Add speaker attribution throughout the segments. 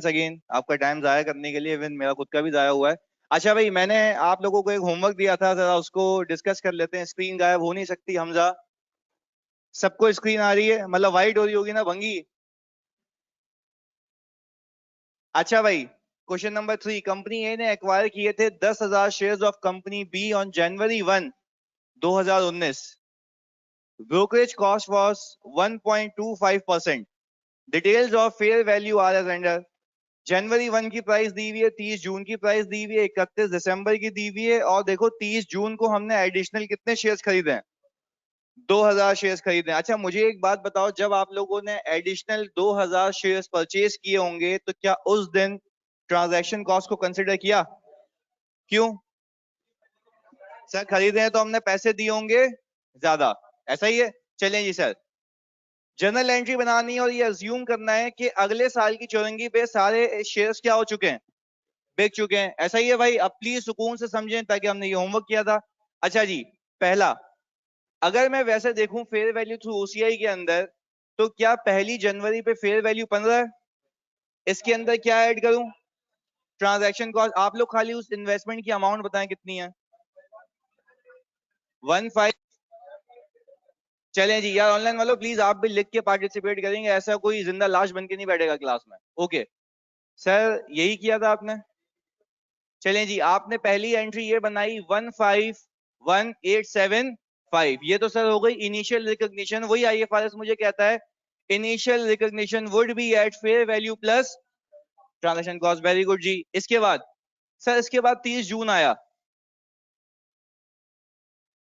Speaker 1: Again आपका time जाया करने के लिए, इवन मेरा खुद का भी जाया हुआ है। अच्छा भाई, मैंने आप लोगों को एक होमवर्क दिया था, जरा उसको डिस्कस कर लेते हैं। स्क्रीन गायब हो नहीं सकती हमजा। सबको स्क्रीन आ रही है, मतलब वाइट हो रही होगी ना भंगी। अच्छा भाई, क्वेश्चन नंबर 3। कंपनी ए ने एक्वायर किए थे 10,000 shares of company B on January 1, 2019। Brokerage cost was 1.25%। Details of fair value are as under. January 1 की प्राइस दी हुई है, 30 जून की प्राइस दी हुई है, 31 दिसंबर की दी हुई है, और देखो 30 जून को हमने एडिशनल कितने शेयर्स खरीदे हैं? 2,000 शेयर्स खरीदे हैं। अच्छा मुझे एक बात बताओ, जब आप लोगों ने एडिशनल 2,000 शेयर्स परचेज किए होंगे तो क्या उस दिन ट्रांजैक्शन कॉस्ट को कंसिडर किया? क्यों सर? खरीदे हैं तो हमने पैसे दिए होंगे ज्यादा, ऐसा ही है। चलें जी सर, जर्नल एंट्री बनानी है और ये अज्यूम करना है कि अगले साल की चौरंगी पे सारे शेयर्स क्या हो चुके हैं? बिक चुके हैं, ऐसा ही है भाई। अब प्लीज सुकून से समझें, ताकि हमने ये होमवर्क किया था। अच्छा जी, पहला, अगर मैं वैसे देखूं फेयर वैल्यू थ्रू ओसीआई के अंदर, तो क्या 1 जनवरी पे फेयर वैल्यू 15 है? इसके अंदर क्या ऐड करूं? Transaction cost. आप लोग खाली उस इन्वेस्टमेंट की अमाउंट बताएं कितनी है। 15। चलें जी यार, ऑनलाइन वालों प्लीज आप भी लिख के पार्टिसिपेट करेंगे, ऐसा कोई जिंदा लाश बन के नहीं बैठेगा क्लास में। ओके सर, यही किया था आपने। चलें जी, आपने पहली एंट्री ये बनाई 151875। ये तो सर हो गई इनिशियल रिकॉग्निशन। वही आईएफआरएस मुझे कहता है initial recognition would be at fair value plus transaction cost. Very good जी। इसके बाद सर, इसके बाद 30 जून आया।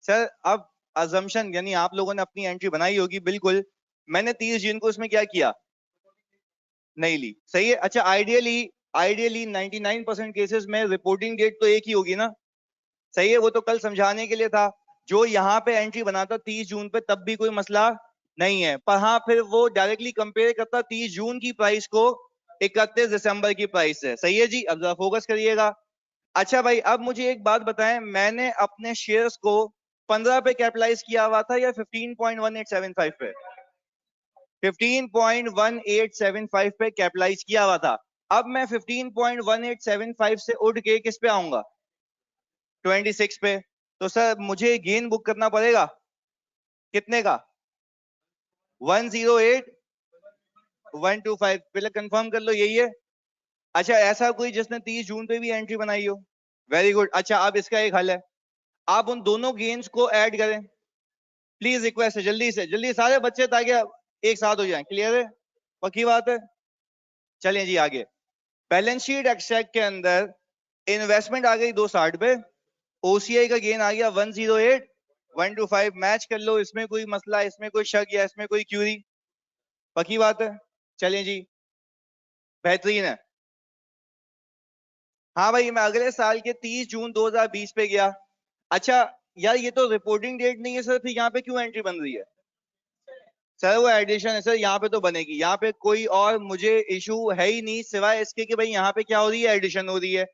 Speaker 1: सर अब अजम्पशन, यानी आप लोगों ने अपनी एंट्री बनाई होगी, बिल्कुल। मैंने 30 जून को इसमें क्या किया? नहीं ली, सही है। अच्छा आइडियली, आइडियली 99% केसेस में रिपोर्टिंग डेट तो एक ही होगी ना? सही है, वो तो कल समझाने के लिए था। जो यहाँ पे एंट्री बनाता 30 जून पे तब भी कोई मसला नहीं है, पर हाँ फिर वो डायरेक्टली कंपेयर करता 30 जून की प्राइस को 31 दिसंबर की प्राइस से। सही है जी, अब जरा फोकस करिएगा। अच्छा भाई, अब मुझे एक बात बताएं, मैंने अपने शेयर्स को 15 पे कैपिटलाइज किया हुआ था या 15.1875 पे? 15.1875 पे कैपिटलाइज किया हुआ था। अब मैं 15.1875 से उठ के किस पे आऊंगा? 26 पे। तो सर मुझे गेन बुक करना पड़ेगा कितने का? 108,125। पहले कंफर्म कर लो, यही है। अच्छा, ऐसा कोई जिसने 30 जून पे भी एंट्री बनाई हो? Very good. अच्छा अब इसका एक हल है, आप उन दोनों गेन्स को ऐड करें। प्लीज रिक्वेस्ट है, जल्दी से जल्दी सारे बच्चे, ताकि एक साथ हो जाएं। क्लियर है? पक्की बात है? चलें जी आगे। बैलेंस शीट एक्सट्रैक्ट के अंदर इन्वेस्टमेंट आ गई 260 पे, ओसीआई का गेन आ गया 108,125। मैच कर लो, इसमें कोई मसला, इसमें कोई शक या इसमें कोई क्यूरी? पक्की बात है? चलें जी, बेहतरीन है। हाँ भाई, मैं अगले साल के 30 जून 2020 पे गया। अच्छा यार, ये तो रिपोर्टिंग डेट नहीं है सर, फिर यहाँ पे क्यों एंट्री बन रही है? सर वो एडिशन है सर, यहाँ पे तो बनेगी। यहाँ पे कोई और मुझे इशू है ही नहीं, सिवाय इसके कि भाई यहाँ पे क्या हो रही है? एडिशन हो रही है।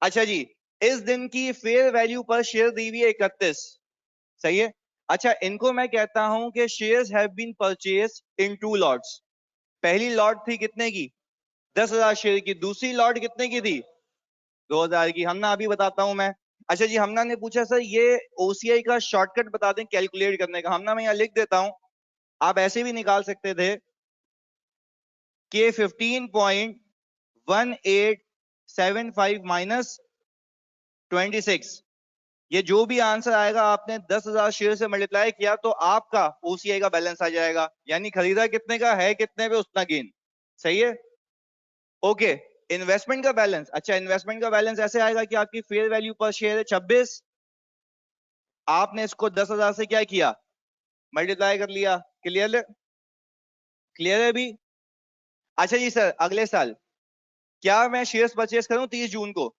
Speaker 1: अच्छा जी, इस दिन की फेयर वैल्यू पर शेयर दी हुई है 31। सही है। अच्छा, इनको मैं कहता हूं कि shares have been purchase in 2 lots. पहली लॉट थी कितने की? 10,000 शेयर की। दूसरी लॉट कितने की थी? 2,000 की। हमना अभी बताता हूं मैं। अच्छा जी, हमना ने पूछा सर ये ओसीआई का शॉर्टकट बता दें कैलकुलेट करने का। हमना मैं यहाँ लिख देता हूं, आप ऐसे भी निकाल सकते थे कि 15.1875 माइनस 26। ये जो भी आंसर आएगा आपने 10,000 शेयर से मल्टीप्लाई किया तो आपका ओसीआई का बैलेंस आ जाएगा, यानी खरीदा कितने का है, कितने पे, उतना गेन। सही है। ओके, इन्वेस्टमेंट का बैलेंस। अच्छा, इन्वेस्टमेंट का बैलेंस ऐसे आएगा कि आपकी फेयर वैल्यू पर शेयर है 26, आपने इसको 10,000 से क्या किया? मल्टीप्लाई कर लिया। क्लियर? क्लियर है अभी? अच्छा जी सर, अगले साल क्या मैं शेयर्स परचेस करूं 30 जून को?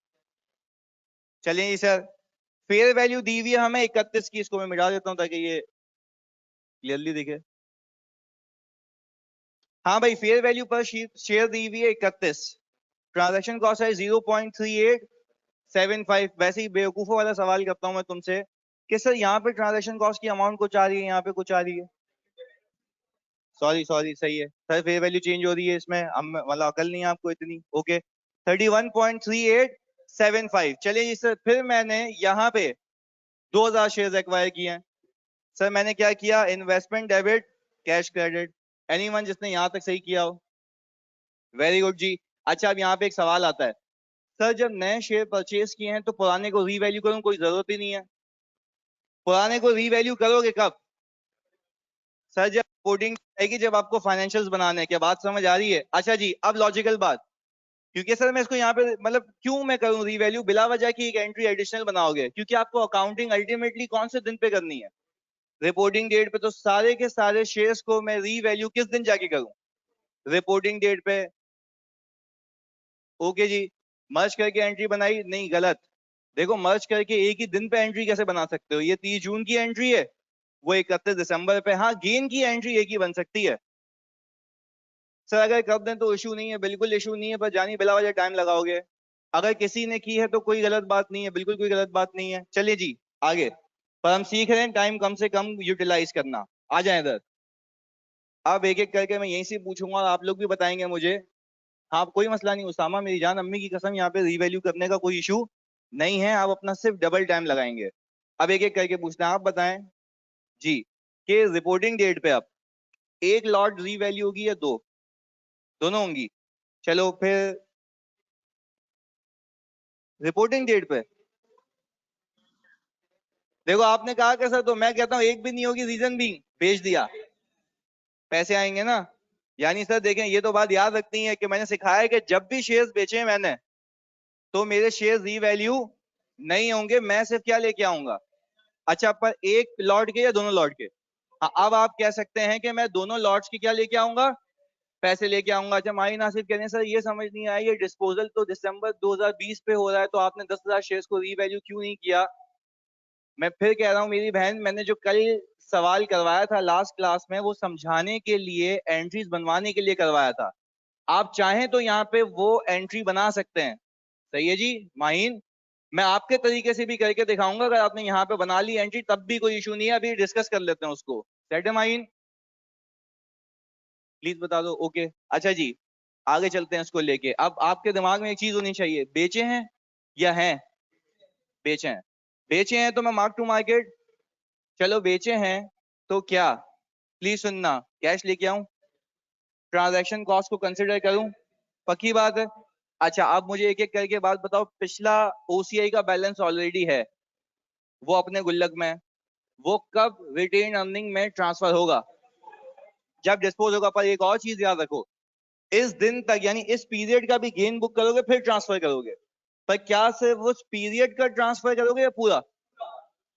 Speaker 1: चलिए जी सर, फेयर वैल्यू दी हुई है हमें 31 की। इसको मैं मिटा देता हूं ताकि ये क्लियरली दिखे। हाँ भाई, फेयर वैल्यू पर शेयर दी हुई है 31। ट्रांजैक्शन कॉस्ट है 0.3875। वैसे ही बेवकूफों वाला सवाल करता हूं मैं तुमसे कि सर यहाँ पे ट्रांजैक्शन कॉस्ट की अमाउंट कुछ आ रही है, यहाँ पे कुछ आ रही है। सॉरी सही है सर, फेयर वैल्यू चेंज हो रही है इसमें, हम मतलब अकल नहीं है आपको इतनी। ओके 31.3875। चलिए जी सर, फिर मैंने यहाँ पे 2000 शेयर एक्वायर किए हैं। सर मैंने क्या किया, investment debit cash credit. Anyone जिसने यहाँ तक सही किया हो, वेरी गुड जी। अच्छा अब यहाँ पे एक सवाल आता है, सर जब नए शेयर परचेज किए हैं तो पुराने को रीवैल्यू करूं, कोई जरूरत ही नहीं है। पुराने को रीवैल्यू करोगे कब? सर जब रिपोर्टिंग आएगी, जब आपको फाइनेंशियल्स बनाने हैं। क्या बात समझ आ रही है? अच्छा जी, अब लॉजिकल बात, क्योंकि सर मैं इसको यहाँ पे मतलब क्यों मैं करूं रीवैल्यू, बिला वजह की एक एंट्री एडिशनल बनाओगे, क्योंकि आपको अकाउंटिंग अल्टीमेटली कौन से दिन पे करनी है, रिपोर्टिंग डेट पे। तो सारे के सारे शेयर्स को मैं रीवैल्यू किस दिन जाके करूं, रिपोर्टिंग डेट पे। ओके जी, मर्ज करके एंट्री बनाई, नहीं गलत। देखो मर्ज करके एक ही दिन पे एंट्री कैसे बना सकते हो, ये 30 जून की एंट्री है, वो 31 दिसंबर पे। हाँ गेन की एंट्री एक ही बन सकती है। सर अगर कर दें तो इशू नहीं है, बिल्कुल इशू नहीं है, पर जानी बिला वजह टाइम लगाओगे। अगर किसी ने की है तो कोई गलत बात नहीं है, बिल्कुल कोई गलत बात नहीं है। चलिए जी आगे, पर हम सीख रहे हैं टाइम कम से कम यूटिलाइज करना। आ जाए इधर। अब एक एक करके मैं यहीं से पूछूंगा और आप लोग भी बताएंगे मुझे। हाँ कोई मसला नहीं उसामा, मेरी जान अम्मी की कसम, यहाँ पे रीवैल्यू करने का कोई इशू नहीं है, आप अपना सिर्फ डबल टाइम लगाएंगे। अब एक एक करके पूछते हैं, आप बताएं जी कि रिपोर्टिंग डेट पे अब एक लॉट रीवैल्यू होगी या दो, दोनों होंगी? चलो फिर रिपोर्टिंग डेट पे देखो, आपने कहा कि सर, तो मैं कहता हूं एक भी नहीं होगी, रीजन भी भेज दिया, पैसे आएंगे ना। यानी सर देखें, ये तो बात याद रखनी है कि मैंने सिखाया है कि जब भी शेयर्स बेचे मैंने, तो मेरे शेयर्स रीवैल्यू नहीं होंगे, मैं सिर्फ क्या लेके आऊंगा। अच्छा पर एक लॉट के या दोनों लॉट के? हाँ अब आप कह सकते हैं कि मैं दोनों लॉट्स की क्या लेके आऊंगा, पैसे लेके आऊंगा। अच्छा माही नासिर कह रहे हैं सर ये समझ नहीं आया, ये डिस्पोजल तो दिसंबर 2020 पे हो रहा है, तो आपने 10,000 शेयर्स को रीवैल्यू क्यों नहीं किया? मैं फिर कह रहा हूँ मेरी बहन, मैंने जो कल सवाल करवाया था लास्ट क्लास में, वो समझाने के लिए, एंट्रीज बनवाने के लिए करवाया था। आप चाहें तो यहाँ पे वो एंट्री बना सकते हैं। सही है जी माहिन, मैं आपके तरीके से भी करके दिखाऊंगा, अगर आपने यहाँ पे बना ली एंट्री तब भी कोई इशू नहीं है, अभी डिस्कस कर लेते हैं उसको। सेट है माहिन? प्लीज बता दो। ओके अच्छा जी, आगे चलते हैं इसको लेके। अब आपके दिमाग में एक चीज होनी चाहिए, बेचे हैं या हैं? बेचे हैं। बेचे हैं तो मैं मार्क टू मार्केट, चलो बेचे हैं तो क्या, प्लीज सुनना, कैश लेके आऊं, ट्रांजैक्शन कॉस्ट को कंसिडर करूं, पक्की बात है? अच्छा आप मुझे एक एक करके बात बताओ, पिछला ओसीआई का बैलेंस ऑलरेडी है, वो अपने गुल्लक में है, वो कब रिटेन अर्निंग में ट्रांसफर होगा? जब डिस्पोज होगा। पर एक और चीज याद रखो, इस दिन तक यानी इस पीरियड का भी गेन बुक करोगे फिर ट्रांसफर करोगे, पर क्या सिर्फ उस पीरियड का ट्रांसफर करोगे या पूरा?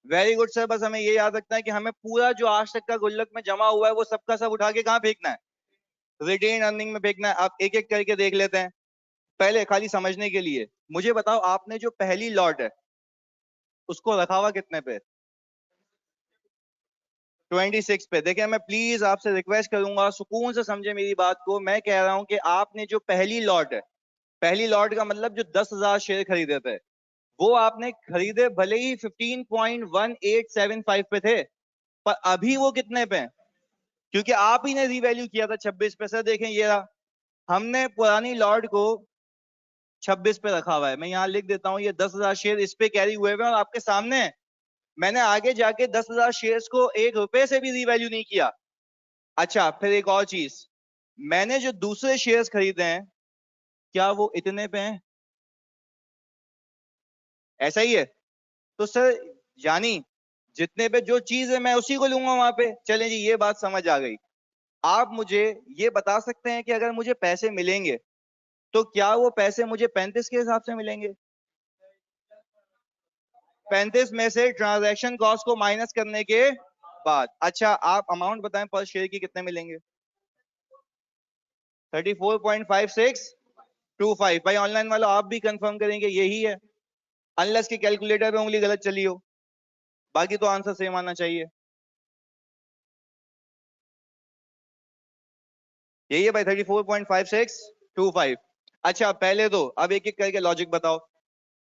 Speaker 1: वेरी गुड सर, बस हमें ये याद रखना है कि हमें पूरा जो आज तक का गुल्लक में जमा हुआ है वो सबका सब उठा के कहाँ फेंकना है, रिटेन अर्निंग में फेंकना है। आप एक एक करके देख लेते हैं। पहले खाली समझने के लिए मुझे बताओ, आपने जो पहली लॉट है उसको रखा हुआ कितने पे? 26 पे। देखिए मैं प्लीज आपसे रिक्वेस्ट करूंगा, सुकून से समझे मेरी बात को। मैं कह रहा हूं कि आपने जो पहली लॉट है, पहली लॉट का मतलब जो 10,000 शेयर खरीदे थे, वो आपने खरीदे भले ही 15.1875 पे थे, पर अभी वो कितने पे हैं? क्योंकि आप ही ने रीवैल्यू किया था 26 पे। सर देखें ये रहा, हमने पुरानी लॉट को 26 पे रखा हुआ है, मैं यहाँ लिख देता हूँ, ये 10,000 शेयर इस पे कैरी हुए हुए और आपके सामने है। मैंने आगे जाके 10,000 शेयर्स को 1 रुपए से भी रीवैल्यू नहीं किया। अच्छा फिर एक और चीज, मैंने जो दूसरे शेयर्स खरीदे हैं, क्या वो इतने पे हैं? ऐसा ही है? तो सर यानी जितने पे जो चीज है मैं उसी को लूंगा वहां पे। चले जी ये बात समझ आ गई। आप मुझे ये बता सकते हैं कि अगर मुझे पैसे मिलेंगे तो क्या वो पैसे मुझे 35 के हिसाब से मिलेंगे? 35 में से ट्रांजैक्शन कॉस्ट को माइनस करने के बाद। अच्छा आप अमाउंट बताएं पर शेयर की कितने मिलेंगे? 34.5625। भाई ऑनलाइन वालों आप भी कंफर्म करेंगे यही है, अनलेस की कैलकुलेटर में उंगली गलत चली हो, बाकी तो आंसर सेम आना चाहिए। यही है भाई, 34.5625। अच्छा पहले तो अब एक एक करके लॉजिक बताओ,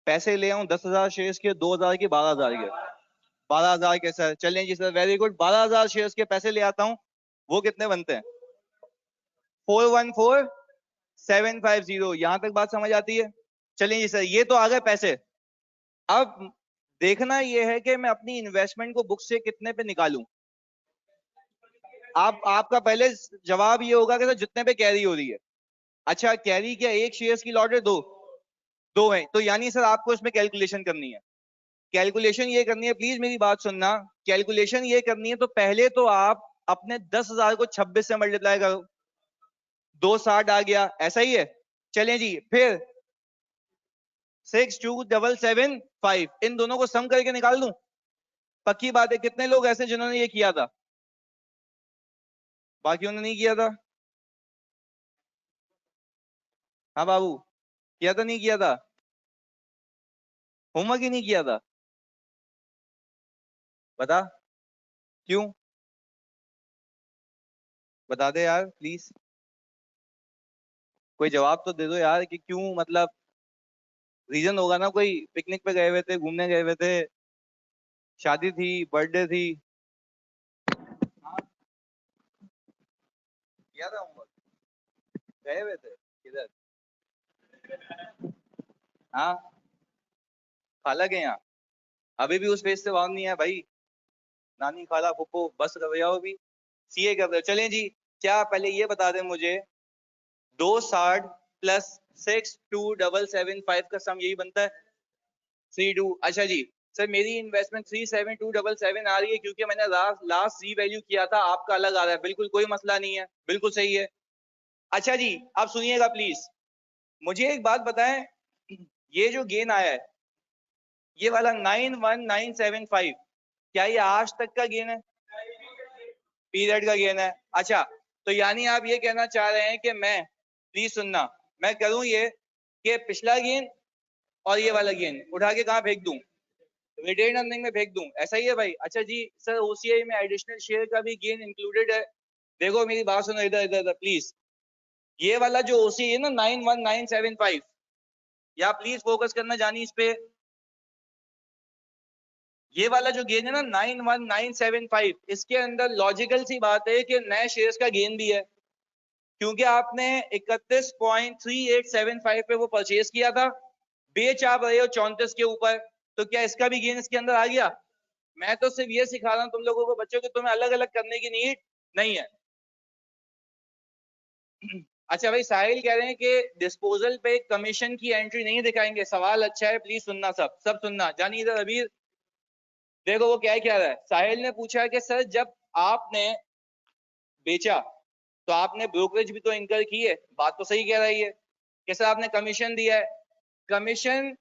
Speaker 1: पैसे ले आऊं 10,000 शेयर्स के, 2,000 के, 12,000 के? 12,000 के सर, चलें जी सर वेरी गुड, 12,000 शेयर्स के पैसे ले आता हूं, वो कितने बनते हैं? 414750, यहां तक बात समझ आती है? चलिए जी सर, ये तो आ गए पैसे। अब देखना ये है कि मैं अपनी इन्वेस्टमेंट को बुक से कितने पे निकालूं। आपका पहले जवाब ये होगा कि सर जितने पे कैरी हो रही है। अच्छा, कैरी क्या एक शेयर्स की लॉट है? दो है, तो यानी सर आपको इसमें कैलकुलेशन करनी है। कैलकुलेशन ये करनी है, प्लीज मेरी बात सुनना। कैलकुलेशन ये करनी है तो पहले तो आप अपने 10,000 को 26 से मल्टीप्लाई करो, 260 आ गया, ऐसा ही है। चलें जी, फिर 62775, इन दोनों को सम करके निकाल दूं? पक्की बात है। कितने लोग ऐसे जिन्होंने ये किया था? बाकियों ने नहीं किया था? हाँ बाबू, किया था नहीं किया था? होमवर्क ही नहीं किया था? बता, क्यों? बता दे यार प्लीज, कोई जवाब तो दे दो यार कि क्यों, मतलब रीजन होगा ना कोई। पिकनिक पे गए हुए थे, घूमने गए हुए थे, शादी थी, बर्थडे थी। हाँ, किया था होमवर्क? गए हुए थे किधर? हाँ, खाला के यहाँ। अभी भी उस फेज से बाहर नहीं है भाई। नानी खाला फुप्पो बस कर रहे हो अभी, सीए कर रहे हो। चलें जी, क्या पहले ये बता दें मुझे, 260 प्लस 62775 का सम यही बनता है? 32। अच्छा जी सर, मेरी इन्वेस्टमेंट 37277 आ रही है क्योंकि मैंने लास्ट री वैल्यू किया था, आपका अलग आ रहा है। बिल्कुल कोई मसला नहीं है, बिल्कुल सही है। अच्छा जी, आप सुनिएगा प्लीज, मुझे एक बात बताएं, ये जो गेन आया है, ये वाला 91975, क्या ये आज तक का गेन है? पीरियड का गेन है। अच्छा, तो यानी आप ये कहना चाह रहे हैं कि मैं, प्लीज सुनना, मैं करूं ये कि पिछला गेन और ये वाला गेन उठा के कहां फेंक दूं? रिटेन अर्निंग में फेंक दूं, ऐसा ही है भाई? अच्छा जी सर, ओसीआई में एडिशनल शेयर का भी गेन इंक्लूडेड है। देखो मेरी बात सुनो, इधर इधर इधर प्लीज। ये वाला जो ओसीआई है ना 91975, या प्लीज फोकस करना जानी इस पे। ये वाला जो गेन है ना 91975, इसके अंदर लॉजिकल सी बात है कि नए शेयर्स का गेन भी है, क्योंकि आपने 31.3875 पे वो परचेज किया था, बेच आप रहे हो 34 के ऊपर, तो क्या इसका भी गेन इसके अंदर आ गया? मैं तो सिर्फ ये सिखा रहा हूं तुम लोगों को बच्चों कि तुम्हें अलग अलग करने की नीड नहीं है। अच्छा भाई, साहिल कह रहे हैं कि डिस्पोजल पे कमीशन की एंट्री नहीं दिखाएंगे। सवाल अच्छा है, प्लीज सुनना, सब सुनना। जानिए इधर अभी देखो वो क्या कह रहा है। साहिल ने पूछा कि सर जब आपने बेचा तो आपने ब्रोकरेज भी तो इनकर की है। बात तो सही कह रही है कि सर आपने कमीशन दिया है। कमीशन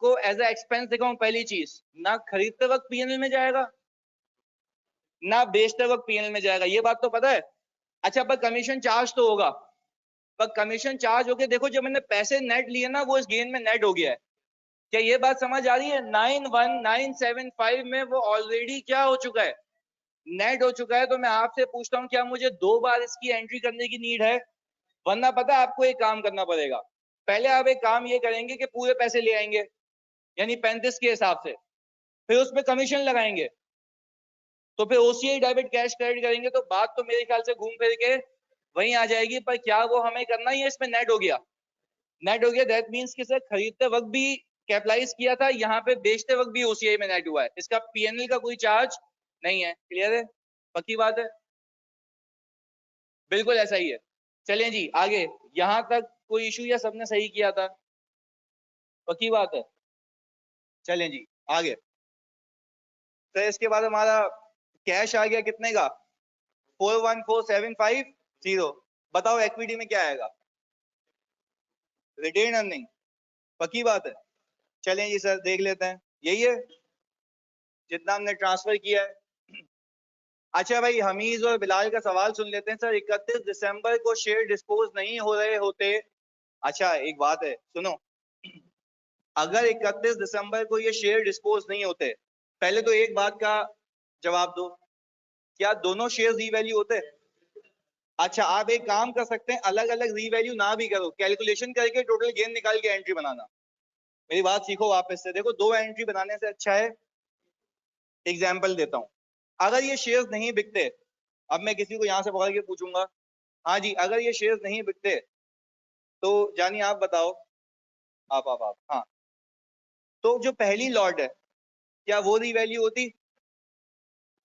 Speaker 1: को एज ए एक्सपेंस दिखाऊं, पहली चीज, ना खरीदते वक्त पीएनएल में जाएगा, ना बेचते वक्त पीएनएल में जाएगा, ये बात तो पता है। अच्छा, पर कमीशन चार्ज तो होगा। पर कमीशन चार्ज हो गया, देखो जब मैंने पैसे नेट लिए ना, वो इस गेन में नेट हो गया है। क्या ये बात समझ आ रही है? 91975 में वो ऑलरेडी क्या हो चुका है? नेट हो चुका है। तो मैं आपसे पूछता हूँ, क्या मुझे दो बार इसकी एंट्री करने की नीड है? वरना पता है आपको एक काम करना पड़ेगा। पहले आप एक काम ये करेंगे कि पूरे पैसे ले आएंगे, यानी 35 के हिसाब से, फिर उसमें कमीशन लगाएंगे, तो फिर ओसीआई डेबिट कैश क्रेडिट करेंगे, तो बात तो मेरे ख्याल से घूम फिर के वहीं आ जाएगी। पर क्या वो हमें करना ही है? इसमें नेट हो गया, नेट हो गया, दैट मींस कि सर खरीदते वक्त भी कैपिटलाइज किया था, यहाँ पे बेचते वक्त भी ओसीआई में नेट हुआ है, इसका पीएनएल का कोई चार्ज नहीं है। क्लियर है? पक्की बात है? बिल्कुल ऐसा ही है। चलें जी आगे, यहां तक कोई इशू या सबने सही किया था? पक्की बात है? चलें जी आगे। तो इसके बाद हमारा कैश आ गया कितने का? 414750। बताओ इक्विटी में क्या आएगा? Retain earning. पक्की बात है? चलें जी सर, देख लेते हैं, यही है जितना हमने ट्रांसफर किया है। अच्छा भाई, हमीज और बिलाल का सवाल सुन लेते हैं। सर 31 दिसंबर को शेयर डिस्पोज नहीं हो रहे होते। अच्छा एक बात है, सुनो, अगर 31 दिसंबर को ये शेयर डिस्पोज नहीं होते, पहले तो एक बात का जवाब दो, क्या दोनों शेयर रीवैल्यू होते? अच्छा, आप एक काम कर सकते हैं, अलग अलग रीवैल्यू ना भी करो, कैलकुलेशन करके टोटल गेन निकाल के एंट्री बनाना। मेरी बात सीखो वापस से, देखो दो एंट्री बनाने से अच्छा है, एग्जाम्पल देता हूं। अगर ये शेयर्स नहीं बिकते, अब मैं किसी को यहां से पकड़ के पूछूंगा हाँ जी, अगर ये शेयर्स नहीं बिकते तो जानी आप बताओ, आप हाँ, तो जो पहली लॉट है क्या वो रीवैल्यू होती?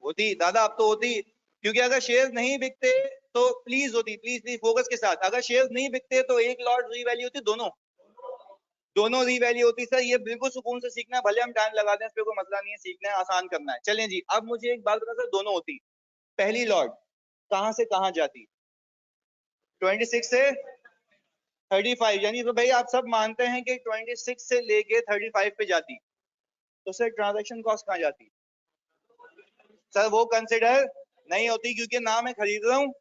Speaker 1: होती दादा, अब तो होती, क्योंकि अगर शेयर्स नहीं बिकते तो प्लीज होती, प्लीज प्लीज फोकस के साथ, अगर शेयर्स नहीं बिकते तो एक लॉट रीवैल्यू होती, दोनों दोनों रीवैल्यू होती। सर ये बिल्कुल सुकून से सीखना है, भले हम टाइम लगा दें, इस पे कोई मसला नहीं है, सीखना है, आसान करना है। चलें जी, अब मुझे एक बात बता सर, दोनों होती, पहली लॉट कहां से कहां जाती? 26 से 35, यानी तो भाई आप सब मानते हैं कि 26 से लेके 35 पे जाती, तो सर ट्रांजैक्शन कॉस्ट कहां जाती? सर वो कंसिडर नहीं होती, क्योंकि ना मैं खरीद रहा हूँ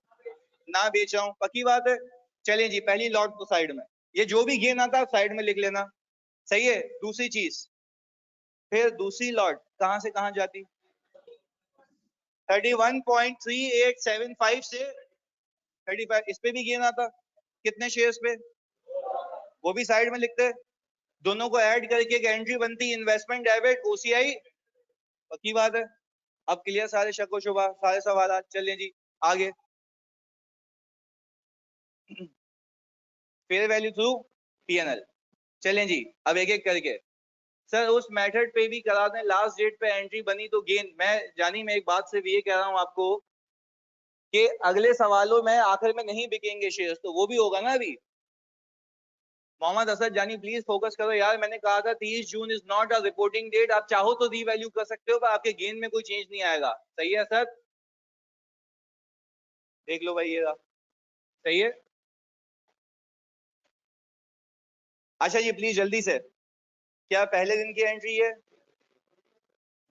Speaker 1: ना बेच रहा हूँ, पक्की बात है। चलिए जी, पहली लॉट को साइड में, ये जो भी गेन आता है साइड में लिख लेना, सही है। दूसरी चीज, फिर दूसरी लॉट कहां से कहां जाती? 31.3875 से 35, इस पे भी गेन आता, कितने शेयर्स पे, वो भी साइड में लिखते, दोनों को ऐड करके एक एंट्री बनती, इन्वेस्टमेंट डेबिट ओसीआई, पक्की बात है। अब क्लियर सारे शक व शुबा, सारे सवाल? चलिए जी आगे। फेयर वैल्यू थ्रू पीएनएल, चलें जी अब एक एक करके। सर उस मेथड पे भी करा दें, लास्ट डेट पे एंट्री बनी तो गेन। मैं जानी, मैं एक बात से भी ये कह रहा हूं आपको कि अगले सवालों में आखिर में नहीं बिकेंगे शेयर्स, तो वो भी होगा ना अभी। मोहम्मद असद जानी प्लीज फोकस करो यार, मैंने कहा था 30 June is not a reporting date, आप चाहो तो रीवैल्यू कर सकते हो पर आपके गेन में कोई चेंज नहीं आएगा। सही है सर, देख लो भाई ये रहा, सही है। अच्छा ये प्लीज जल्दी से, क्या पहले दिन की एंट्री है?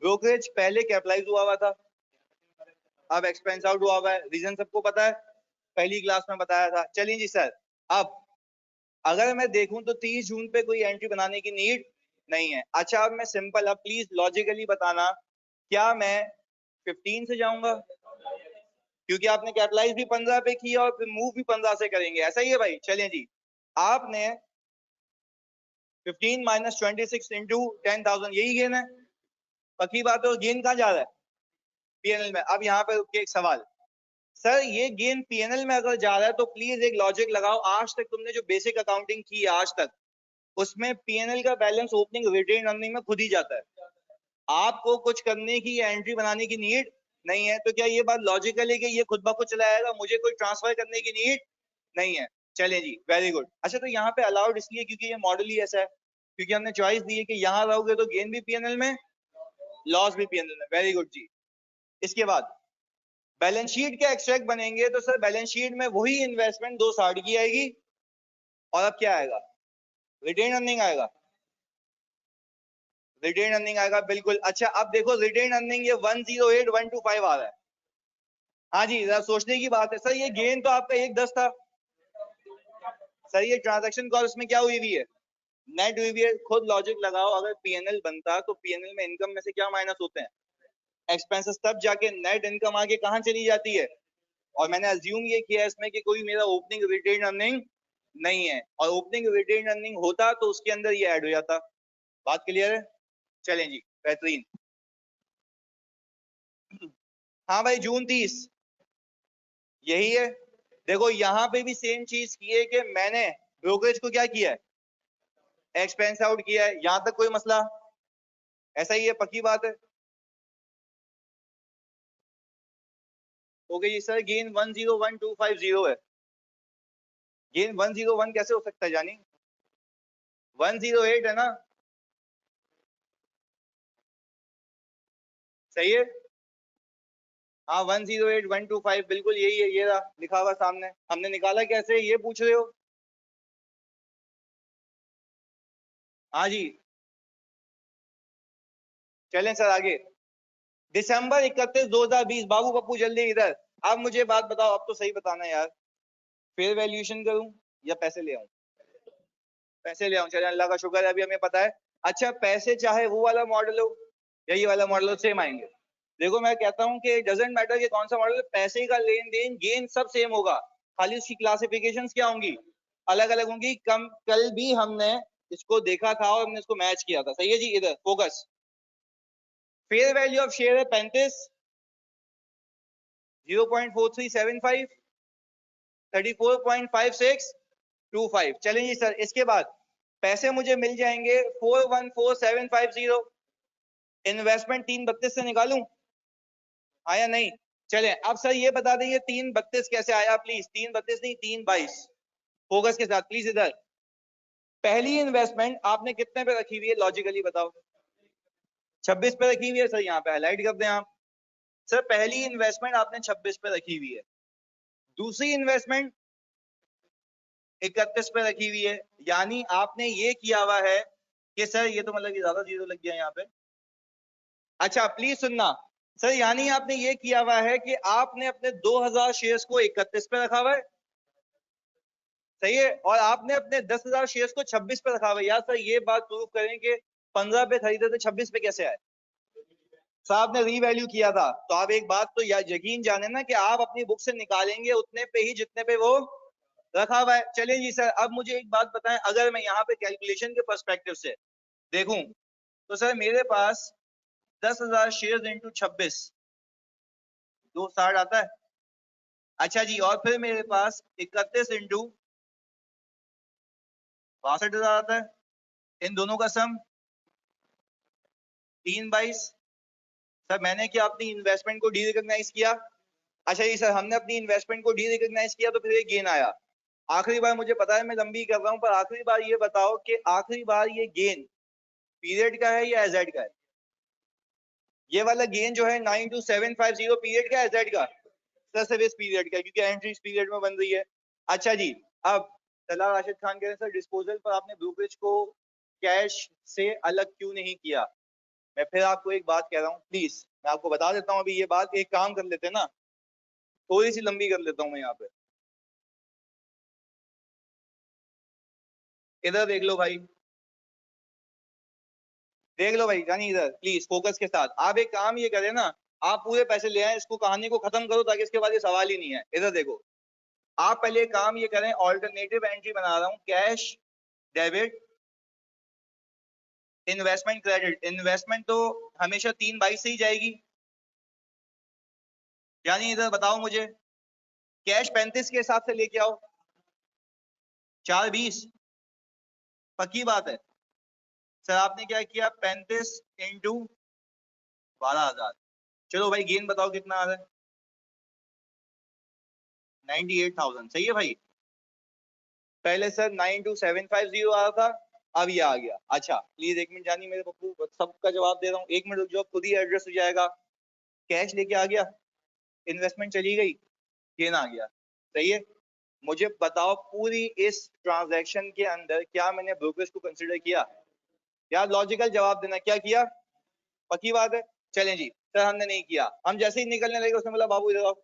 Speaker 1: ब्रोकरेज पहले कैपिटलाइज हुआ था, अब एक्सपेंस आउट हुआ है, रीजन सबको पता है, पहली क्लास में बताया था। चलिए जी सर, अब अगर मैं देखूं तो 30 जून पे कोई एंट्री बनाने की नीड नहीं है। अच्छा अब मैं सिंपल, अब प्लीज लॉजिकली बताना, क्या मैं 15 से जाऊंगा? क्योंकि आपने कैपिटलाइज भी 15 पे किया और फिर मूव भी 15 से करेंगे, ऐसा ही है भाई। चलिए जी, आपने 15 माइनस 26 इंटू 10,000, यही गेन है, पक्की बात है। गेन कहाँ जा रहा है? पीएनएल में। अब यहाँ पे एक सवाल, सर ये गेन पीएनएल में अगर जा रहा है तो प्लीज एक लॉजिक लगाओ, आज तक तुमने जो बेसिक अकाउंटिंग की है आज तक, उसमें पीएनएल का बैलेंस ओपनिंग रिटेन अर्निंग में खुद ही जाता है, आपको कुछ करने की या एंट्री बनाने की नीड नहीं है। तो क्या ये बात लॉजिकल है कि ये खुद ब खुद चला आएगा, मुझे कोई ट्रांसफर करने की नीड नहीं है? चलिए जी वेरी गुड। अच्छा तो यहाँ पे अलाउड इसलिए क्योंकि ये मॉडल ही ऐसा है, क्योंकि हमने चॉइस दी है कि यहाँ रहोगे तो गेन भी पीएनएल में, लॉस भी पीएनएल में। वेरी गुड जी। इसके बाद बैलेंस शीट के एक्सट्रैक्ट बनेंगे, तो सर बैलेंस शीट में वही इन्वेस्टमेंट 260 की आएगी, और अब क्या आएगा? रिटेन अर्निंग आएगा, रिटेन अर्निंग आएगा बिल्कुल। अच्छा अब देखो रिटेन अर्निंग ये 108,125 आ रहा है, हाँ जी जरा सोचने की बात है। सर ये गेन तो आपका 110 था, सर ये ट्रांजैक्शन कॉस्ट में क्या हुई हुई है? नेट हुई हुई है। खुद लॉजिक लगाओ, अगर पीएनएल बनता तो पीएनएल में इनकम में से क्या माइनस होते हैं? एक्सपेंसेस, तब जाके नेट इनकम आगे कहां चली जाती है? और मैंने अज्यूम ये किया इसमें कि कोई मेरा ओपनिंग रिटेन अर्निंग नहीं है, और ओपनिंग रिटेन अर्निंग होता तो उसके अंदर ये ऐड हो जाता। बात क्लियर है? चलें जी बेहतरीन। हाँ भाई जून 30 यही है। देखो यहाँ पे भी सेम चीज की है कि मैंने ब्रोकरेज को क्या किया है? एक्सपेंस आउट किया है, यहां तक कोई मसला? ऐसा ही है, पक्की बात है। ओके जी सर, गेन 101,250 है, गेन 101 कैसे हो सकता है जानी? 108 है ना, सही है। हाँ 108,125 बिल्कुल यही है, ये रहा लिखा हुआ सामने। हमने निकाला कैसे, ये पूछ रहे हो? हाँ जी। चलें सर आगे। दिसंबर 31 2020, बाबू पप्पू जल्दी इधर। अब मुझे बात बताओ, अब तो सही बताना यार, फेयर वैल्यूएशन करूं या पैसे ले आऊं? पैसे ले आऊं, चले अल्लाह का शुक्र है अभी हमें पता है। अच्छा पैसे चाहे वो वाला मॉडल हो या ये वाला मॉडल हो, सेम आएंगे। देखो मैं कहता हूं कि डजेंट मैटर कि कौन सा मॉडल, पैसे का लेन देन गेन सब सेम होगा, खाली उसकी क्लासिफिकेशंस क्या होंगी? अलग अलग होंगी। कम कल भी हमने इसको देखा था और हमने इसको मैच किया था, सही है जी। इधर focus, fair value of share है 35, 0.4375, 34.5625। चलें जी सर, इसके बाद पैसे मुझे मिल जाएंगे 414750। इन्वेस्टमेंट 332 से निकालूं, आया नहीं? चलें अब सर ये बता देंगे 332 कैसे आया प्लीज। 332 नहीं 322, फोकस के साथ प्लीज। इधर पहली इन्वेस्टमेंट आपने कितने पे रखी हुई है लॉजिकली बताओ? 26 पे रखी हुई है सर, यहाँ पे हाईलाइट कर दें आप। सर पहली इन्वेस्टमेंट आपने 26 पे रखी हुई है, दूसरी इन्वेस्टमेंट 31 पे रखी हुई है, यानी आपने ये किया हुआ है कि सर ये तो मतलब ज्यादा जीरो लग गया यहाँ पे। अच्छा प्लीज सुनना सर, यानी आपने ये किया हुआ है कि आपने अपने 2000 शेयर्स को 31 पे रखा हुआ है, सही है, और आपने अपने 10,000 शेयर्स को 26 पे रखा हुआ है। यार सर ये बात प्रूव करें कि 15 पे खरीदे थे 26 पे कैसे आए? साहब ने रीवैल्यू किया था। तो आप एक बात तो यकीन जाने ना कि आप अपनी बुक से निकालेंगे उतने पे ही जितने पे वो रखा हुआ है। चलिए जी सर, अब मुझे एक बात बताएं, अगर मैं यहाँ पे कैलकुलेशन के पर्सपेक्टिव से देखूं तो सर मेरे पास 10,000 शेयर्स इंटू 26 260 आता है। अच्छा जी, और फिर मेरे पास 31 इंटू 62,000 आता है। इन दोनों का सम 322। सर मैंने क्या अपनी इन्वेस्टमेंट को डी रिकॉग्नाइज किया? अच्छा जी सर, हमने अपनी इन्वेस्टमेंट को डी रिकॉग्नाइज किया तो फिर ये गेन आया। आखिरी बार, मुझे पता है मैं लंबी कर रहा हूं, पर आखिरी बार ये बताओ कि आखिरी बार ये गेन पीरियड का है या एजेड का है? ये वाला गेन जो है 92750 पीरियड का एजेड का? सर सिर्फ इस पीरियड का, क्योंकि एंट्री इस पीरियड में बन रही है। अच्छा जी, अब सलाह राशिद खान कह रहे हैं सर डिस्पोजल पर आपने ब्रोकरेज को कैश से अलग क्यों नहीं किया? मैं फिर आपको एक बात कह रहा हूँ, प्लीज मैं आपको बता देता हूँ अभी ये बात। एक काम कर लेते हैं ना, थोड़ी सी लंबी कर लेता हूँ मैं यहाँ पे। इधर देख लो भाई, देख लो भाई जानी, इधर प्लीज फोकस के साथ। आप एक काम ये करें ना, आप पूरे पैसे ले आए, इसको कहानी को खत्म करो ताकि इसके बाद ये सवाल ही नहीं है। इधर देखो, आप पहले काम ये करें, ऑल्टरनेटिव एंट्री बना रहा हूं, cash debit investment credit. Investment तो हमेशा 322 से ही जाएगी, यानी इधर बताओ मुझे, कैश 35 के हिसाब से लेके आओ, 420 पक्की बात है। सर आपने क्या किया, 35 इंटू 12,000। चलो भाई गेन बताओ कितना आ रहा है? 98,000। सही है भाई। पहले सर 92750 आ रहा था, अब ये आ गया। अच्छा प्लीज एक मिनट जानी मेरे पप्पू, सबका जवाब दे रहा हूँ, एक मिनट रुक जाओ, खुद ही एड्रेस हो जाएगा। कैश लेके आ गया, इन्वेस्टमेंट चली गई, गेन आ गया, सही है। मुझे बताओ पूरी इस ट्रांजैक्शन के अंदर क्या मैंने ब्रोकरेज को कंसीडर किया? यार लॉजिकल जवाब देना, क्या किया? पक्की बात है। चलें जी सर, हमने नहीं किया। हम जैसे ही निकलने लगे उसने बोला बाबू इधर आओ,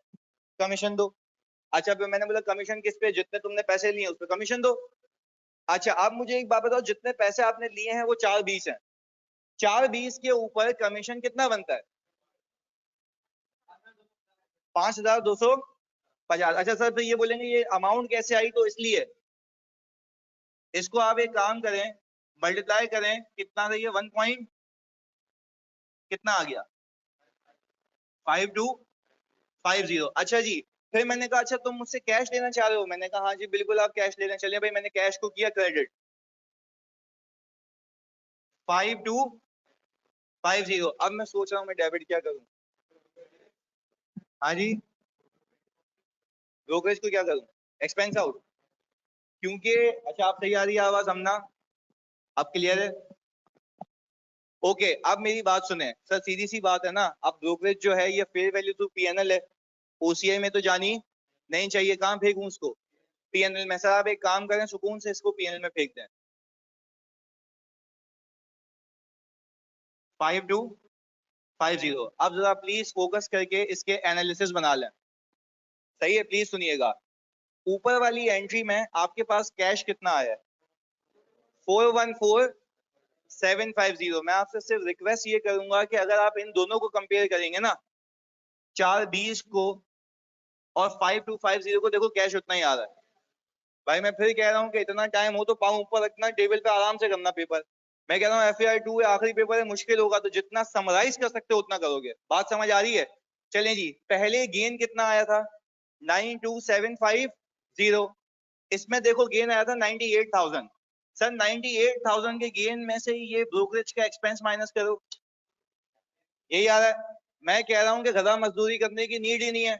Speaker 1: कमीशन दो। अच्छा फिर मैंने बोला कमीशन किस पे? जितने तुमने पैसे लिए उस पे कमीशन दो। अच्छा अब मुझे एक बात बताओ, जितने पैसे आपने लिए हैं वो 420 हैं, 420 के ऊपर कमीशन कितना बनता है? 5,250। अच्छा सर तो ये बोलेंगे ये अमाउंट कैसे आई, तो इसलिए इसको आप एक काम करें, मल्टीप्लाई करें, कितना था ये 1 पॉइंट कितना आ गया 5250। अच्छा जी, फिर मैंने कहा अच्छा तुम मुझसे कैश लेना चाह रहे हो? मैंने कहा हाँ जी बिल्कुल आप कैश लेना। चलिए भाई मैंने कैश को किया क्रेडिट 5250। अब मैं सोच रहा हूँ मैं डेबिट क्या करूँ? हाँ जी, ब्रोकरेज को क्या करूँ? एक्सपेंस आउट, क्योंकि अच्छा आप सही आ रही है आवाज हमना, अब क्लियर है? ओके अब मेरी बात सुने सर, सीधी सी बात है ना, अब ब्रोकरेज जो है ये फेयर वैल्यू टू पीएनएल है, ओसीआई में तो जानी नहीं चाहिए। कहाँ फेंकूं उसको? पीएनएल में। सर आप एक काम करें, सुकून से इसको पीएनएल में फेंक दें। 5250। अब जरा प्लीज फोकस करके इसके एनालिसिस बना लें, सही है? प्लीज सुनिएगा, ऊपर वाली एंट्री में आपके पास कैश कितना आया है? 414750। मैं आपसे सिर्फ रिक्वेस्ट ये करूंगा कि अगर आप इन दोनों को कंपेयर करेंगे ना, 420 को और 5250 को, देखो कैश उतना ही आ रहा है। भाई मैं फिर कह रहा हूँ कि इतना टाइम हो तो पाँव ऊपर रखना, टेबल पे आराम से करना पेपर। मैं कह रहा हूँ FAR2 है, आखिरी पेपर है, मुश्किल होगा तो जितना समराइज कर सकते हो उतना करोगे। बात समझ आ रही है? चलें जी, पहले गेन कितना आया था? 9275 0। इसमें देखो गेन आया था 98,000। सर 98,000 के गेन में से ये ब्रोकरेज का एक्सपेंस माइनस करो, यही आ रहा है। मैं कह रहा हूं कि गधा मजदूरी करने की नीड ही नहीं है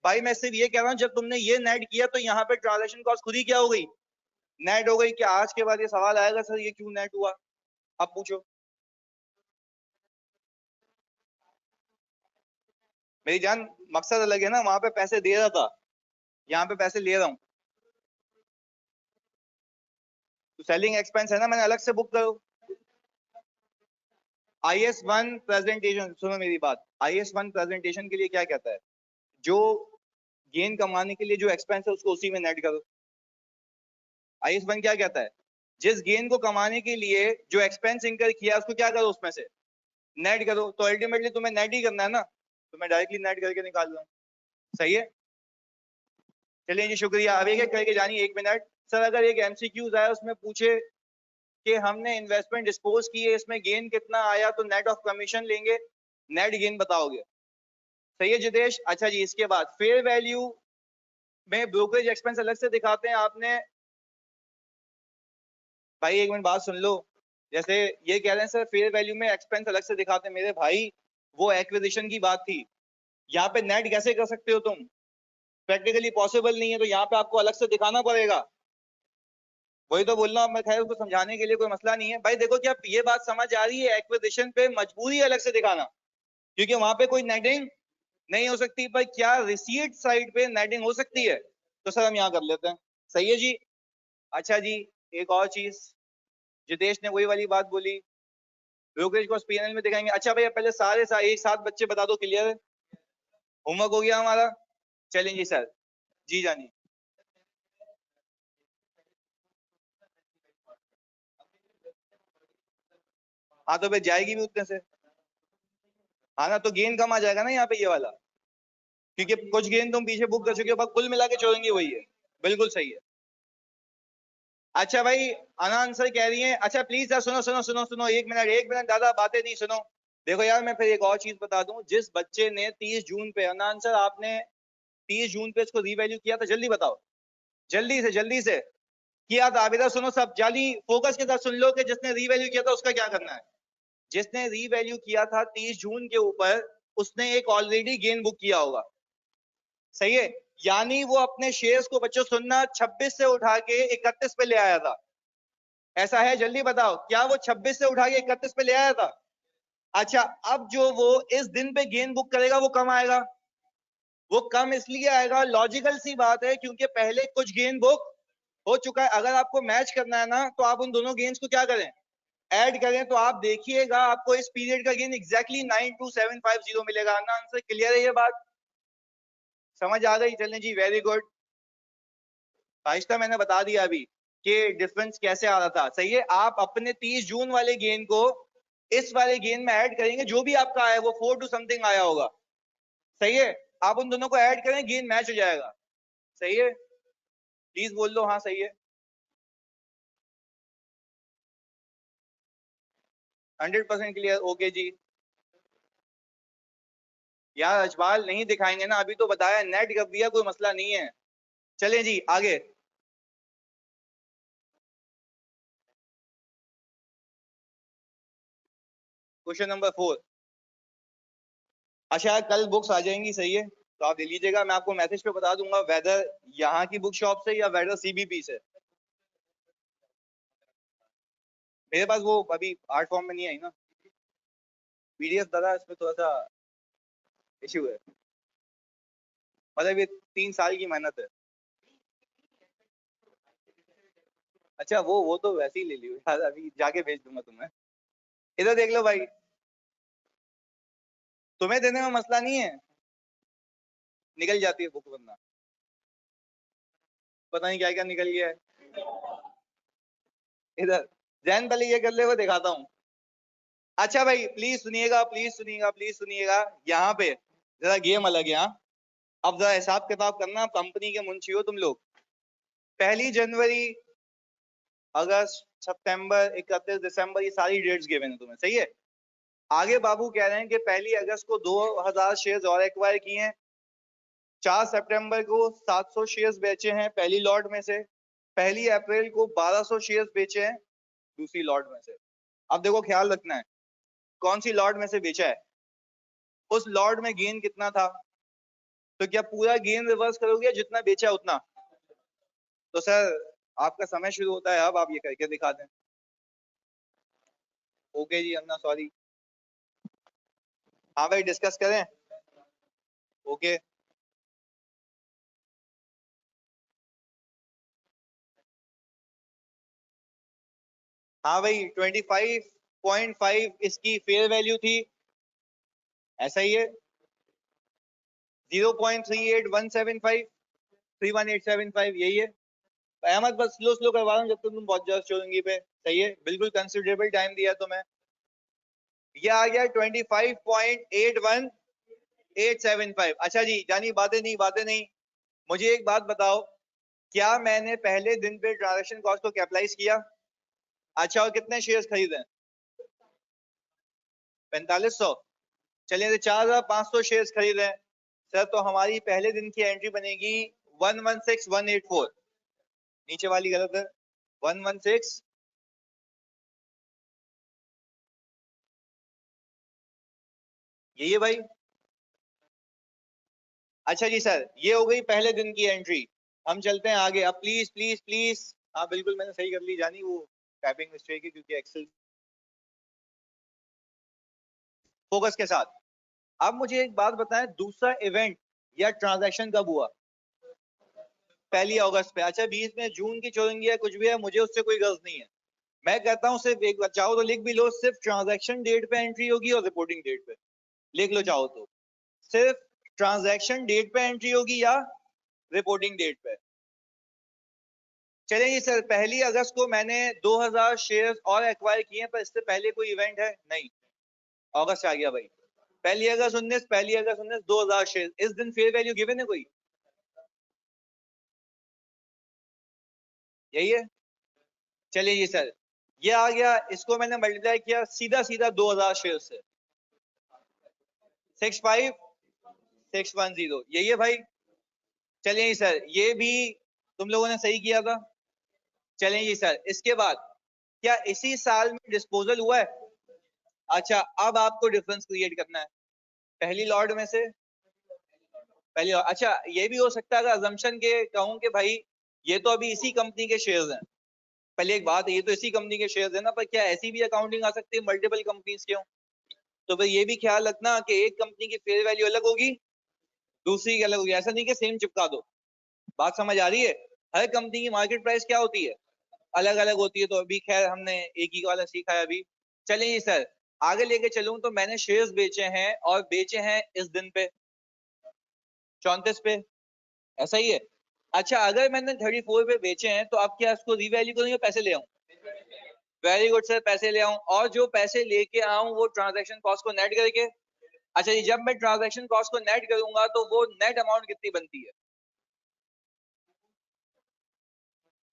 Speaker 1: भाई। मैं सिर्फ ये कह रहा हूं जब तुमने ये नेट किया तो यहाँ पे ट्रांजैक्शन कॉस्ट खुद ही क्या हो गई, नेट हो गई। क्या आज के बाद ये सवाल आएगा सर ये क्यों नेट हुआ? अब पूछो। मेरी जान मकसद अलग है ना, वहां पे पैसे दे रहा था, यहाँ पे पैसे ले रहा हूँ, तो सेलिंग एक्सपेंस है ना, मैंने अलग से बुक करो। IS1 प्रेजेंटेशन, सुनो मेरी बात, IS1 प्रेजेंटेशन के लिए क्या कहता है, जो गेन कमाने के लिए जो एक्सपेंस है उसको उसी में नेट करो। IS1 क्या कहता है, जिस गेन को कमाने के लिए जो एक्सपेंस इंकर किया उसको क्या करो, उसमें से नेट करो। तो अल्टीमेटली तुम्हें नेट ही करना है ना, तो मैं डायरेक्टली नेट करके निकाल रहा हूँ। सही है, चलिए जी शुक्रिया। अब एक एक करके जानिए, 1 मिनट। सर अगर एक MCQs आया उसमें पूछे कि हमने इन्वेस्टमेंट डिस्पोज की है, इसमें गेन कितना आया, तो नेट ऑफ कमीशन लेंगे, नेट गेन बताओगे। सही है जितेश। अच्छा जी, इसके बाद फेयर वैल्यू में ब्रोकरेज एक्सपेंस अलग से दिखाते हैं आपने। भाई एक मिनट बात सुन लो, जैसे ये कह रहे हैं सर फेयर वैल्यू में एक्सपेंस अलग से दिखाते हैं, मेरे भाई वो एक्विजिशन की बात थी, यहाँ पे नेट कैसे कर सकते हो तुम, प्रैक्टिकली पॉसिबल नहीं है, तो यहाँ पे आपको अलग से दिखाना पड़ेगा। वही तो बोल रहा हूँ मैं, खैर उसको समझाने के लिए कोई मसला नहीं है। भाई देखो क्या ये बात समझ आ रही है, एक्विजिशन पे मजबूरी अलग से दिखाना, क्योंकि वहां पे कोई नेटिंग नहीं हो सकती। पर क्या रिसीट साइड पे नेटिंग हो सकती है, तो सर हम यहाँ कर लेते हैं। सही है जी। अच्छा जी, एक और चीज, जितेश ने वही वाली बात बोली, ब्रोकरेज को P&L में दिखाएंगे। अच्छा भैया पहले सारे एक साथ बच्चे बता दो, क्लियर है, होमवर्क हो गया हमारा। चलें जी सर, जी जानिए। हाँ तो फिर जाएगी भी उतने से, हाँ ना, तो गेन कम आ जाएगा ना यहाँ पे ये वाला, क्योंकि कुछ गेन तुम पीछे बुक कर चुके हो, बस कुल मिला के छोड़ेंगे वही है। बिल्कुल सही है। अच्छा भाई, अना आंसर कह रही है। अच्छा प्लीज सर सुनो सुनो सुनो सुनो, 1 मिनट दादा, बातें नहीं सुनो। देखो यार मैं फिर एक और चीज बता दूं, जिस बच्चे ने 30 जून पे, अना आंसर आपने 30 जून पे इसको रीवैल्यू किया था, जल्दी बताओ, जल्दी से किया था। अभी सुनो सब, जाली फोकस के साथ सुन लो कि जिसने रीवैल्यू किया था उसका क्या करना है। जिसने रीवैल्यू किया था 30 जून के ऊपर, उसने एक ऑलरेडी गेन बुक किया होगा। सही है, यानी वो अपने शेयर्स को, बच्चों सुनना, 26 से उठा के 31 पे ले आया था। ऐसा है, जल्दी बताओ, क्या वो 26 से उठा के 31 पे ले आया था? अच्छा, अब जो वो इस दिन पे गेन बुक करेगा वो कम आएगा। वो कम इसलिए आएगा, लॉजिकल सी बात है, क्योंकि पहले कुछ गेन बुक हो चुका है। अगर आपको मैच करना है ना, तो आप उन दोनों गेन्स को क्या करें, ऐड करें। तो आप देखिएगा आपको इस पीरियड का गेन एग्जैक्टली 92750 मिलेगा। आंसर क्लियर है, ये बात समझ आ गई? चलें जी, वेरी गुड। आहिस्ता मैंने बता दिया अभी कि डिफरेंस कैसे आ रहा था। सही है, आप अपने 30 जून वाले गेन को इस वाले गेन में ऐड करेंगे, जो भी आपका आया वो 4 टू समथिंग आया होगा। सही है, आप उन दोनों को ऐड करें, गेन मैच हो जाएगा। सही है, प्लीज बोल दो हाँ सही है। 100% क्लियर, ओके जी। यार अजमाल नहीं दिखाएंगे ना, अभी तो बताया, नेट कर दिया, कोई मसला नहीं है। चलें जी आगे। Question number 4। अच्छा कल बुक्स आ जाएंगी, सही है, तो आप ले लीजिएगा। मैं आपको मैसेज पे बता दूंगा वेदर यहाँ की बुक शॉप से या वेदर CBP से। मेरे पास वो अभी आर्ट फॉर्म में नहीं आई ना, PDF दादा, इसमें थोड़ा सा इश्यू है, मतलब ये 3 साल की मेहनत है। अच्छा वो तो वैसे ही ले लियो यार, अभी जाके भेज दूंगा तुम्हें। इधर देख लो भाई, तुम्हें देने में मसला नहीं है, निकल जाती है बुक, वरना पता नहीं क्या क्या निकल गया है। इधर जैन पहले ये कर ले, वो दिखाता हूँ। अच्छा भाई प्लीज सुनिएगा, प्लीज सुनिएगा, प्लीज सुनिएगा, यहाँ पे जरा गेम अलग है। यहाँ अब जरा हिसाब किताब करना, कंपनी के मुंशी हो तुम लोग। 1 जनवरी, अगस्त, सितंबर, 31 दिसंबर, ये सारी डेट्स गिवन है तुम्हें। सही है, आगे बाबू कह रहे हैं कि 1 अगस्त को 2000 शेयर्स और एक्वायर किए हैं, 4 सितंबर को 700 शेयर्स बेचे हैं पहली लॉट में से, पहली अप्रैल को 1200 शेयर्स बेचे हैं दूसरी लॉट में से। अब देखो ख्याल रखना है कौन सी लॉट में से बेचा है, उस लॉट में गेन कितना था, तो क्या पूरा गेन रिवर्स करोगे जितना बेचा उतना? तो सर आपका समय शुरू होता है, अब आप ये करके दिखा दें। ओके जी, अन्ना सॉरी। हाँ भाई डिस्कस करें। ओके हाँ भाई 25.5 इसकी फेयर वैल्यू थी, ऐसा ही है। 0.38175 31875 यही है। अहमद बस स्लो स्लो करवा रहा हूँ जब तक तुम पहुंच जाओ चौरंगी पे, सही है, बिल्कुल कंसिडरेबल टाइम दिया तो मैं। ये आ गया 25.81875। अच्छा जी जानी बातें नहीं, मुझे एक बात बताओ, क्या मैंने पहले दिन पे ट्रांजैक्शन कॉस्ट को कैपिटलाइज किया? अच्छा और कितने शेयर्स खरीदे? 4500। चलिए तो 4500 शेयर्स खरीदे सर, तो हमारी पहले दिन की एंट्री बनेगी 116184। नीचे वाली गलत है, 116 यही है भाई। अच्छा जी सर ये हो गई पहले दिन की एंट्री, हम चलते हैं आगे। अब प्लीज प्लीज प्लीज, हाँ बिल्कुल मैंने सही कर ली जानी, वो टाइपिंग मिस्टेक है क्योंकि एक्सेल। फोकस के साथ। अब मुझे एक बात बताएं, दूसरा इवेंट या ट्रांजैक्शन कब हुआ? 1 अगस्त पे। अच्छा 20 में जून की चौरंगी है कुछ भी है, मुझे उससे कोई गर्ज नहीं है। मैं कहता हूं सिर्फ एक बार, चाहो तो लिख भी लो, सिर्फ ट्रांजैक्शन डेट पे एंट्री होगी और रिपोर्टिंग डेट पे, लिख लो चाहो तो। सिर्फ ट्रांजैक्शन डेट पे एंट्री होगी या रिपोर्टिंग डेट पे। चलिए सर 1 अगस्त को मैंने 2000 शेयर्स और एक्वायर किए हैं, पर इससे पहले कोई इवेंट है नहीं। अगस्त आ गया भाई, 1 अगस्त 19 2000 शेयर, इस दिन फेयर वैल्यू गिवन है कोई? यही है। चलिए जी सर ये आ गया, इसको मैंने मल्टीप्लाई किया सीधा सीधा 2000 शेयर से, 65610 यही है भाई। चलिए जी सर ये भी तुम लोगों ने सही किया था। चलिए जी सर इसके बाद क्या इसी साल में डिस्पोजल हुआ है? अच्छा अब आपको डिफरेंस क्रिएट करना है पहली लॉट में से, पहली लॉट। अच्छा ये भी हो सकता है अगर अजम्पशन के कहूं कि भाई ये तो अभी इसी कंपनी के शेयर्स हैं, पहले एक बात है ये तो इसी कंपनी के शेयर्स है ना, पर क्या ऐसी भी अकाउंटिंग आ सकती है मल्टीपल कंपनीज के हों? तो भाई ये भी ख्याल रखना कि एक कंपनी की फेयर वैल्यू अलग होगी दूसरी की अलग होगी, ऐसा नहीं कि सेम चिपका दो। बात समझ आ रही है? हर कंपनी की मार्केट प्राइस क्या होती है, अलग अलग होती है, तो अभी खैर हमने एक ही वाला सीखा है अभी। चलिए सर आगे लेके चलूं तो मैंने शेयर्स बेचे हैं और बेचे हैं इस दिन पे 34 पे, ऐसा ही है। अच्छा अगर मैंने 34 पे बेचे हैं तो आप क्या इसको रीवैल्यू करूंगे पैसे ले आऊं? वेरी गुड सर, पैसे ले आऊं, और जो पैसे लेके आऊं वो ट्रांजैक्शन कॉस्ट को नेट करके। अच्छा जी जब मैं ट्रांजैक्शन कॉस्ट को नेट करूंगा तो वो नेट अमाउंट कितनी बनती है?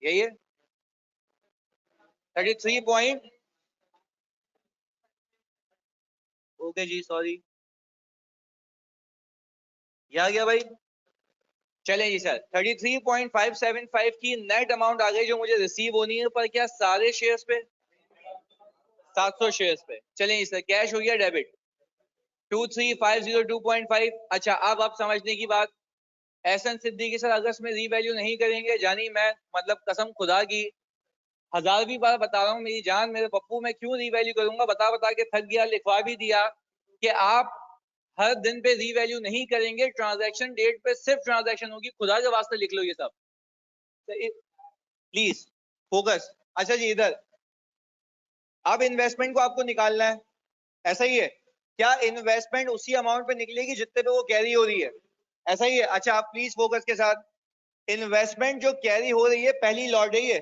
Speaker 1: यही है 33 पॉइंट। ओके जी सॉरी, ये आ गया भाई। चलें जी सर 33.575 की नेट अमाउंट आ गई जो मुझे रिसीव होनी है, पर क्या सारे शेयर्स पे? 700 शेयर्स पे। चलें जी सर कैश हो गया डेबिट 23502.5। अच्छा अब आप समझने की बात, एहसन सिद्दीकी सर अगस्त में रीवैल्यू नहीं करेंगे, जानी मैं मतलब कसम खुदा की 1000वीं बार बता रहा हूँ मेरी जान मेरे पप्पू, मैं क्यों रीवैल्यू करूंगा, बता बता के थक गया, लिखवा भी दिया कि आप हर दिन पे रीवैल्यू नहीं करेंगे, ट्रांजैक्शन डेट पे सिर्फ ट्रांजैक्शन होगी, खुदा के वास्ते लिख लो ये सब प्लीज फोकस। अच्छा जी इधर अब इन्वेस्टमेंट को आपको निकालना है, ऐसा ही है? क्या इन्वेस्टमेंट उसी अमाउंट पे निकलेगी जितने पे वो कैरी हो रही है, ऐसा ही है? अच्छा आप प्लीज फोकस के साथ, इन्वेस्टमेंट जो कैरी हो रही है पहली लॉट है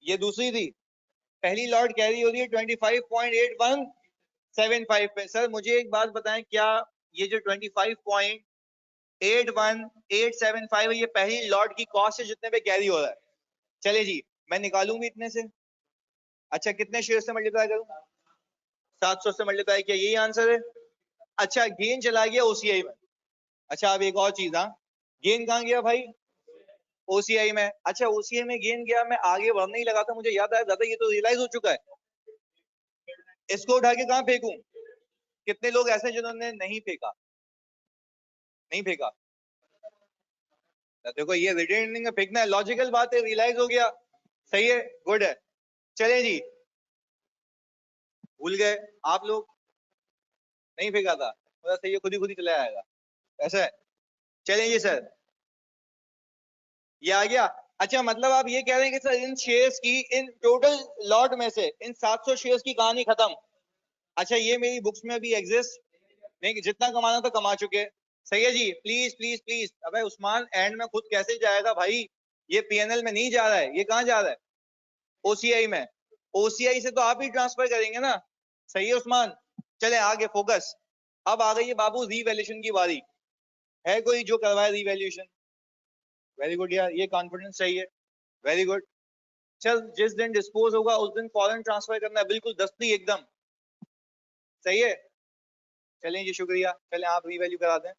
Speaker 1: ये दूसरी थी, पहली लॉट कैरी हो रही है 25.8175 पे। सर मुझे एक बात बताएं, क्या ये जो 25.81875 है ये पहली लॉट की कॉस्ट है जितने पे कैरी हो रहा है? चले जी मैं निकालूं भी इतने से। अच्छा कितने शेयर से मल्टीप्लाई करूं? 700 से मल्टीप्लाई किया, यही आंसर है। अच्छा गेन चला गया ओसीआई में। अच्छा अब एक और चीज, हाँ गेन कहाँ गया भाई? ओसीआई में। अच्छा ओसीआई में गेन गया, मैं आगे बढ़ने ही लगा था, मुझे याद आया दादा ये तो रियलाइज हो चुका है, इसको उठा के कहाँ फेंकूं? कितने लोग ऐसे जिन्होंने नहीं फेंका? नहीं फेंका? देखो ये रिटेनिंग में फेंकना है, लॉजिकल बात है, रियलाइज हो गया, सही है, गुड है। चले जी, भूल गए आप लोग, नहीं फेंका था, मतलब सही है, खुद ही चला आएगा, ऐसा है। चलें जी सर, ये आ गया। अच्छा मतलब आप ये कह रहे हैं कि सर इन शेयर्स की, इन टोटल लॉट में से इन 700 शेयर्स की कहानी खत्म। अच्छा ये मेरी बुक्स में भी एग्जिस्ट नहीं, जितना कमाना था कमा चुके, सही है जी। प्लीज प्लीज प्लीज, अबे उस्मान एंड में खुद कैसे जाएगा भाई, ये पीएनएल में नहीं जा रहा है, ये कहाँ जा रहा है? ओसीआई में। ओसीआई से तो आप ही ट्रांसफर करेंगे ना, सही है उस्मान। चले आगे फोकस। अब आ गई है बाबू रीवैल्यूएशन की बारी, है कोई जो करवाए रीवैल्यूएशन? वेरी गुड यार, ये कॉन्फिडेंस चाहिए, वेरी गुड। चल जिस दिन डिस्पोज होगा उस दिन फॉरेन ट्रांसफर करना है, बिल्कुल दस्ती एकदम, सही है। चलें जी शुक्रिया, चलें आप रीवैल्यू करा दें।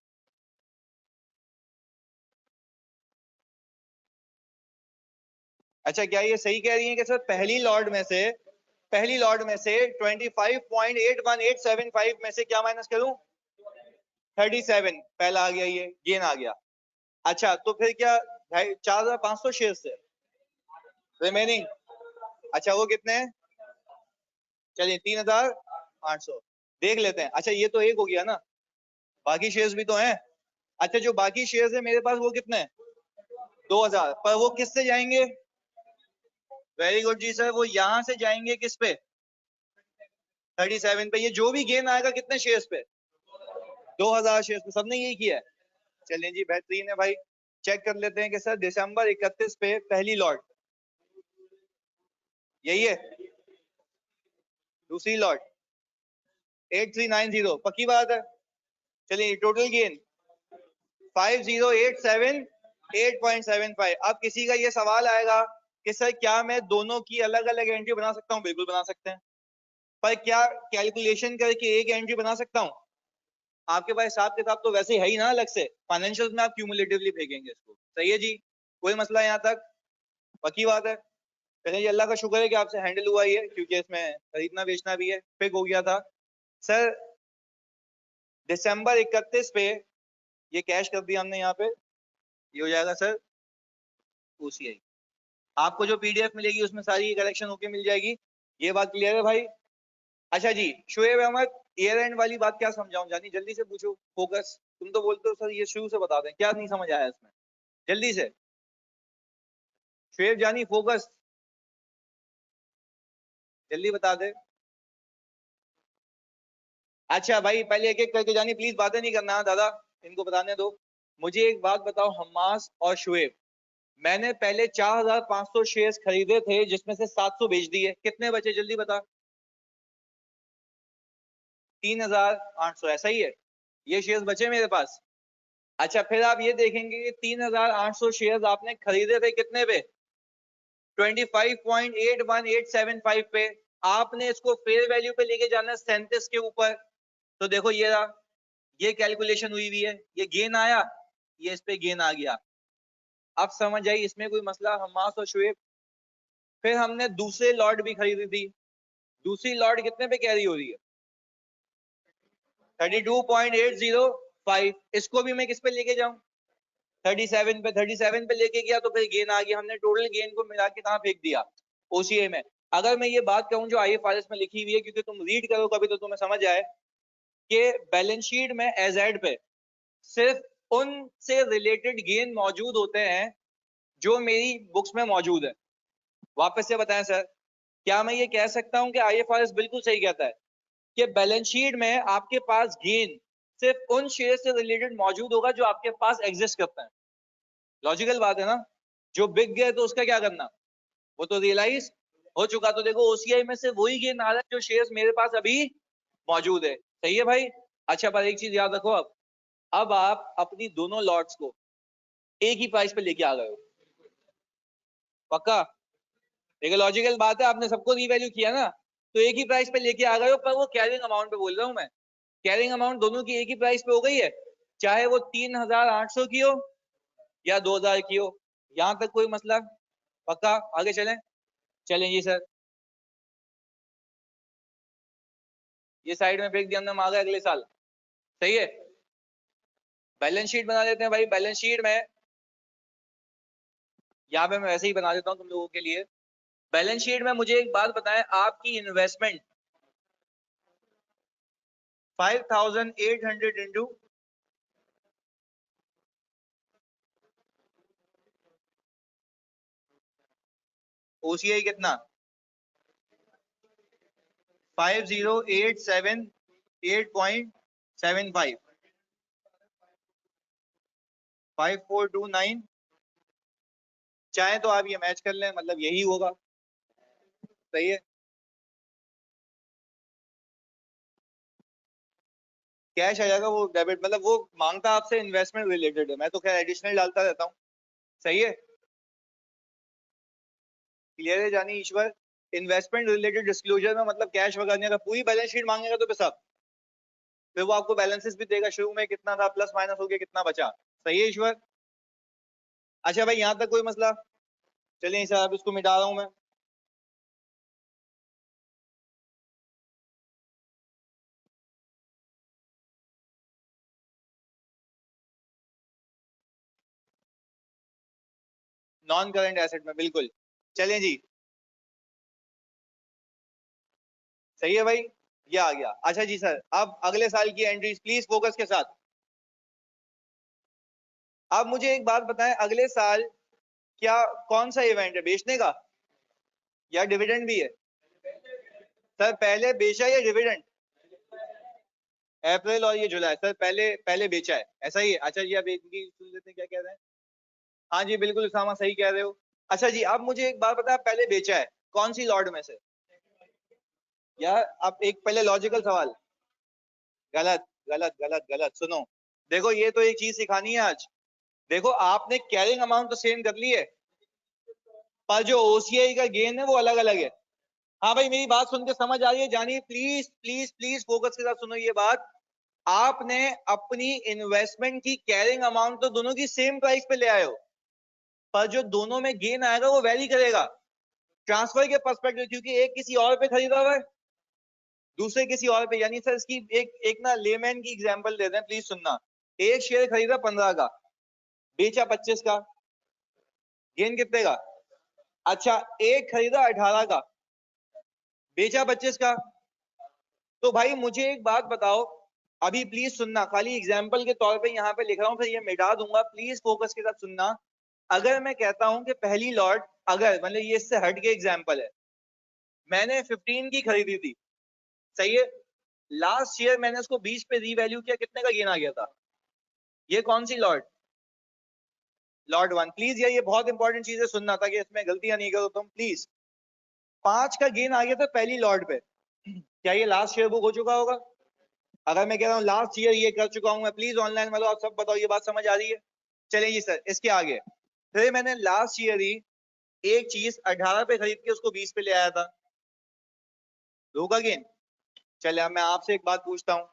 Speaker 1: अच्छा क्या ये सही कह रही है कि सर पहली लॉट में से 25.8187 में से क्या माइनस करूं? 37 पहला आ गया, ये गेन आ गया। अच्छा तो फिर क्या 4500 शेयर से रिमेनिंग, अच्छा वो कितने हैं? चलिए 3800 देख लेते हैं। अच्छा ये तो एक हो गया ना, बाकी शेयर्स भी तो हैं। अच्छा जो बाकी शेयर्स है मेरे पास वो कितने हैं? 2000, पर वो किससे जाएंगे? वेरी गुड जी सर, वो यहां से जाएंगे किस पे? 37 पे। ये जो भी गेन आएगा कितने शेयर्स पे? 2000 शेयर्स पे, सबने यही किया है। चलिए जी बेहतरीन है भाई। चेक कर लेते हैं कि सर दिसंबर 31 पे पहली लॉट यही है, दूसरी लॉट 8390, पक्की बात है। चलिए टोटल गेन 5087 अब किसी का ये सवाल आएगा कि सर क्या मैं दोनों की अलग अलग एंट्री बना सकता हूँ? बिल्कुल बना सकते हैं, पर क्या कैलकुलेशन करके एक एंट्री बना सकता हूँ? आपके पास हिसाब किताब तो वैसे है ही ना अलग से, फाइनेंशियल में आप क्यूमुलेटिवली फेंकेंगे इसको, सही है जी, कोई मसला यहाँ तक, पक्की बात है। चलिए जी अल्लाह का शुक्र है कि आपसे हैंडल हुआ ही है, क्योंकि इसमें खरीदना बेचना भी है, फिक हो गया था। सर दिसंबर 31 पे ये कैश कर दिया हमने यहाँ पे, ये हो जाएगा सर ओसीआई। आपको जो पीडीएफ मिलेगी उसमें सारी कलेक्शन होके मिल जाएगी, ये बात क्लियर है भाई? अच्छा जी शुएब अहमद, ईयर एंड वाली बात क्या समझाऊं जानी, जल्दी से पूछो, फोकस। तुम तो बोलते हो सर ये शुरू से बता दें, क्या नहीं समझ आया इसमें, जल्दी से। शुएब जानी फोकस, जल्दी बता दे। अच्छा भाई पहले एक एक करके जानी, प्लीज बातें नहीं करना दादा, इनको बताने दो। मुझे एक बात बताओ हम्मास और शुएब, मैंने पहले 4500 शेयर्स खरीदे थे जिसमें से 700 बेच दिए, कितने बचे जल्दी बता? 3800, ऐसा ही है, ये शेयर्स बचे मेरे पास। अच्छा फिर आप ये देखेंगे कि 3800 शेयर्स आपने खरीदे थे कितने पे? 25.81875 पे। आपने इसको फेयर वैल्यू पे लेके जाना है 37 के ऊपर, तो देखो ये रहा, ये कैलकुलेशन हुई हुई है, ये गेन आया, ये इस पे गेन आ गया। अब समझ आई इसमें कोई मसला हमास और शुएब? फिर हमने दूसरे लॉट भी खरीदी थी, दूसरी लॉट कितने पे कैरी हो रही है? 32.805, इसको भी मैं किस पे लेके जाऊं? 37 पे। 37 पे लेके गया तो फिर गेन आ गया, हमने टोटल गेन को मिला के कहां फेंक दिया? ओसीए में। अगर मैं ये बात कहूं जो आईएफआरएस में लिखी हुई है, क्योंकि तुम रीड करो कभी तो तुम्हें समझ आए कि बैलेंस शीट में एजेड पे सिर्फ उनसे रिलेटेड गेन मौजूद होते हैं जो मेरी बुक्स में मौजूद है। वापस से बताएं सर, क्या मैं ये कह सकता हूं कि आईएफआरएस बिल्कुल सही कहता है कि बैलेंस शीट में आपके पास गेन सिर्फ उन शेयर से रिलेटेड मौजूद होगा जो आपके पास एग्जिस्ट करते हैं? लॉजिकल बात है ना, जो बिक गए तो उसका क्या करना, वो तो रियलाइज हो चुका, तो देखो ओसीआई में से वही गेन आ रहा है जो शेयर्स मेरे पास अभी मौजूद है, सही है भाई। अच्छा पर एक चीज याद रखो, अब आप अपनी दोनों लॉट्स को एक ही प्राइस पे लेके आ गए हो, पक्का? देखो लॉजिकल बात है, आपने सबको रीवैल्यू किया ना, तो एक ही प्राइस पे लेके आ गए हो, पर वो कैरिंग अमाउंट पे बोल रहा हूं मैं, कैरिंग अमाउंट दोनों की एक ही प्राइस पे हो गई है, चाहे वो 3800 की हो या 2000 की हो, यहां तक कोई मसला? पक्का? आगे चलें? चलें जी सर, ये साइड में फेंक दिया हमने, हम आ गए अगले साल। सही है, बैलेंस शीट बना देते हैं भाई। बैलेंस शीट में यहाँ पे मैं वैसे ही बना देता हूँ तुम लोगों के लिए। बैलेंस शीट में मुझे एक बात बताएं, आपकी इन्वेस्टमेंट 5800 इंटू ओसीआई कितना? 50,878.75 5429। चाहे तो आप ये मैच कर लें, मतलब यही होगा। सही है, कैश आ जाएगा, वो डेबिट मतलब वो मांगता आपसे इन्वेस्टमेंट रिलेटेड है, मैं तो खैर एडिशनल डालता रहता हूँ। सही है, क्लियर है जानी ईश्वर? इन्वेस्टमेंट रिलेटेड डिस्क्लोजर में मतलब कैश वगैरह नहीं, अगर पूरी बैलेंस शीट मांगेगा तो फिर वो आपको बैलेंसेस भी देगा, शुरू में कितना था प्लस माइनस होके कितना बचा। सही है ईश्वर? अच्छा भाई, यहां तक कोई मसला? चलिए सर, अब इसको मिटा रहा हूं मैं। नॉन करंट एसेट में, बिल्कुल। चलिए जी, सही है भाई, ये आ गया। अच्छा जी सर, अब अगले साल की एंट्रीज प्लीज फोकस के साथ। अब मुझे एक बात बताएं, अगले साल क्या कौन सा इवेंट है, बेचने का या डिविडेंड भी है? सर पहले बेचा या डिविडेंड? अप्रैल और ये जुलाई, सर पहले पहले बेचा है, ऐसा ही है। अच्छा जी, अब इनकी सुन लेते हैं क्या कह रहे हैं। हाँ जी बिल्कुल उसामा, सही कह रहे हो। अच्छा जी, अब मुझे एक बात बताया, पहले बेचा है कौन सी लॉट में से? यार अब एक पहले लॉजिकल सवाल। गलत गलत गलत गलत, सुनो। देखो ये तो एक चीज सिखानी है आज। देखो आपने कैरिंग अमाउंट तो सेम कर ली है, पर जो ओसीआई का गेन है वो अलग अलग है। हाँ भाई, मेरी बात सुन के समझ आ रही है जानिए, प्लीज प्लीज प्लीज फोकस के साथ सुनो ये बात। आपने अपनी इन्वेस्टमेंट की कैरिंग अमाउंट तो दोनों की सेम प्राइस पे ले आए हो, पर जो दोनों में गेन आएगा वो वैरी करेगा ट्रांसफर के पर्सपेक्टिव, क्योंकि एक किसी और पे खरीदा हुआ है, दूसरे किसी और पे। यानी सर इसकी एक एक ना लेमैन की एग्जांपल देते हैं, प्लीज सुनना। एक शेयर खरीदा 15 का, बेचा 25 का, गेन कितने का? अच्छा, एक खरीदा 18 का, बेचा 25 का। तो भाई मुझे एक बात बताओ, अभी प्लीज सुनना, खाली एग्जाम्पल के तौर पे यहाँ पे लिख रहा हूँ, फिर ये मिटा दूंगा, प्लीज फोकस के साथ सुनना। अगर मैं कहता हूं कि पहली लॉट, अगर मतलब ये इससे हट के एग्जाम्पल है, मैंने 15 की खरीदी थी, सही है, लास्ट ईयर मैंने उसको 20 पे रीवैल्यू किया, कितने का गेन आ गया था? ये कौन see lot? Lot one. Please यार ये बहुत इंपॉर्टेंट चीज है, सुनना, ताकि इसमें गलतियां नहीं करो तुम प्लीज। 5 का गेन आ गया था पहली लॉट पे, क्या ये लास्ट ईयर बुक हो चुका होगा? अगर मैं कह रहा हूँ लास्ट ईयर ये कर चुका हूं मैं, प्लीज ऑनलाइन वालों आप सब बताओ, ये बात समझ आ रही है? चलिए जी सर, इसके आगे फिर मैंने लास्ट ईयर ही एक चीज 18 पे खरीद के उसको 20 पे ले आया था, होगा गेन? चले अब मैं आपसे एक बात पूछता हूँ,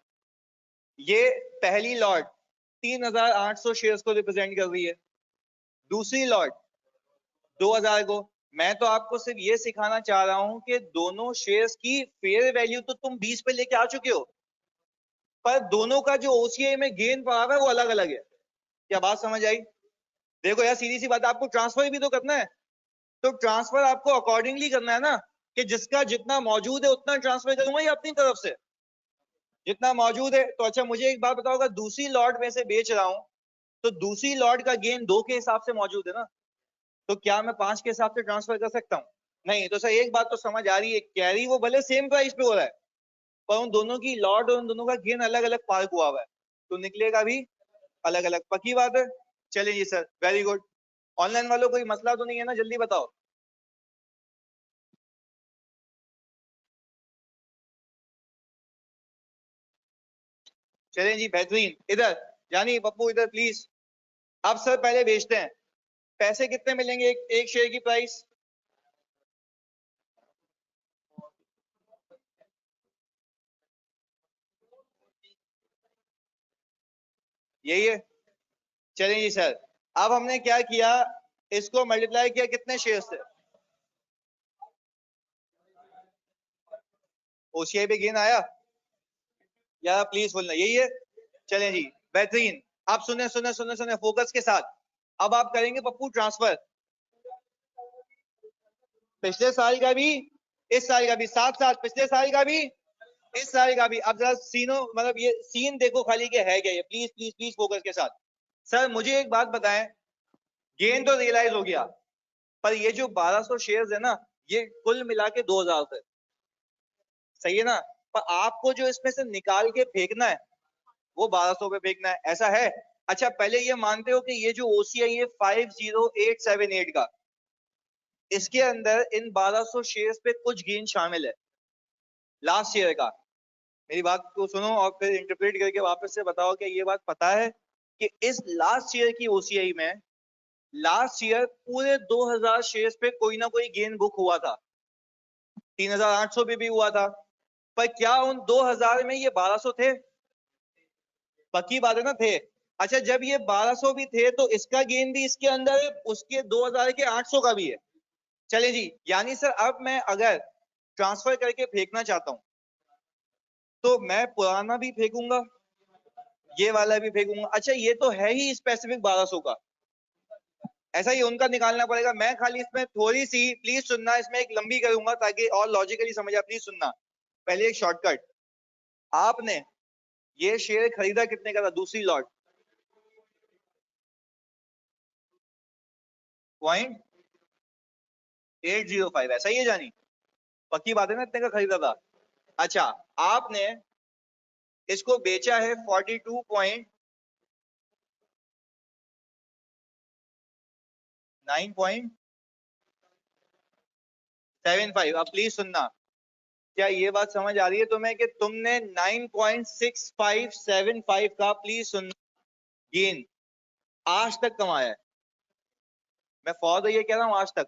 Speaker 1: ये पहली लॉट 3,800 शेयर्स को रिप्रेजेंट कर रही है, दूसरी लॉट 2,000 को। मैं तो आपको सिर्फ ये सिखाना चाह रहा हूं कि दोनों शेयर्स की फेयर वैल्यू तो तुम 20 पे लेके आ चुके हो, पर दोनों का जो ओसीआई में गेन पड़ा हुआ है वो अलग अलग है। क्या बात समझ आई? देखो यार सीधी सी बात है, आपको ट्रांसफर भी तो करना है, तो ट्रांसफर आपको अकॉर्डिंगली करना है ना, कि जिसका जितना मौजूद है उतना ट्रांसफर करूंगा या अपनी तरफ से जितना मौजूद है। तो अच्छा मुझे एक बात बताओ, अगर दूसरी लॉट में से बेच रहा हूं, तो दूसरी लॉट का गेन 2 के हिसाब से मौजूद है ना, तो क्या मैं 5 के हिसाब से ट्रांसफर कर सकता हूँ? नहीं। तो सर एक बात तो समझ आ रही है, कैरी वो भले सेम प्राइस पे हो रहा है, पर उन दोनों की लॉट और उन दोनों का गेन अलग अलग पार्क हुआ हुआ है, तो निकलेगा भी अलग अलग। पक्की बात है? चलिए जी सर, वेरी गुड। ऑनलाइन वालों कोई मसला तो नहीं है ना, जल्दी बताओ। चलें जी, बेहतरीन। इधर यानी पप्पू इधर प्लीज। अब सर पहले बेचते हैं, पैसे कितने मिलेंगे एक शेयर की प्राइस? यही है? चलें जी सर, अब हमने क्या किया, इसको मल्टीप्लाई किया कितने शेयर से, ओसीआई पे गेन आया यार, प्लीज बोलना यही है। चलें जी, बेहतरीन। अब सुने सुने सुने सुने फोकस के साथ, अब आप करेंगे पप्पू ट्रांसफर, पिछले साल का भी, इस साल का भी, साथ साथ पिछले साल का भी, इस साल का भी। अब जरा सीनों मतलब ये सीन देखो खाली के है क्या ये, प्लीज प्लीज प्लीज फोकस के साथ। सर मुझे एक बात बताएं, गेन तो रियलाइज हो गया, पर ये जो 1200 शेयर्स है ना, ये कुल मिला के 2000 थे, सही है ना, पर आपको जो इसमें से निकाल के फेंकना है वो 1200 पे फेंकना है, ऐसा है। अच्छा पहले ये मानते हो कि ये जो ओसीआई है 50878 का, इसके अंदर इन 1200 शेयर्स पे कुछ गेन शामिल है लास्ट ईयर का, मेरी बात को सुनो और फिर इंटरप्रेट करके वापस से बताओ कि ये बात पता है कि इस लास्ट ईयर की ओसीआई में लास्ट ईयर पूरे 2000 शेयर्स पे कोई ना कोई गेन बुक हुआ था, 3800 पे भी हुआ था, पर क्या उन 2000 में ये 1200 थे, पक्की बात है ना थे। अच्छा जब ये 1200 भी थे तो इसका गेन भी इसके अंदर है, उसके 2000 के 800 का भी है। चले जी, यानी सर अब मैं अगर ट्रांसफर करके फेंकना चाहता हूं तो मैं पुराना भी फेंकूंगा, ये वाला भी फेंकूंगा। अच्छा ये तो है ही स्पेसिफिक 1200 का, ऐसा ही उनका निकालना पड़ेगा। मैं खाली इसमें थोड़ी सी, प्लीज सुनना, इसमें एक लंबी करूंगा ताकि और लॉजिकली समझ आ, प्लीज सुनना। पहले एक शॉर्टकट, आपने ये शेयर खरीदा कितने का था, दूसरी लॉट 0.805, ऐसा ही है जानी, पक्की बात है ना, इतने का खरीदा था। अच्छा आपने इसको बेचा है 42.9.75। अब प्लीज सुनना, क्या ये बात समझ आ रही है तुम्हें कि तुमने 9.6575 का, प्लीज सुनना, गेन आज तक कमाया है। मैं फॉर द ये कह रहा हूं आज तक,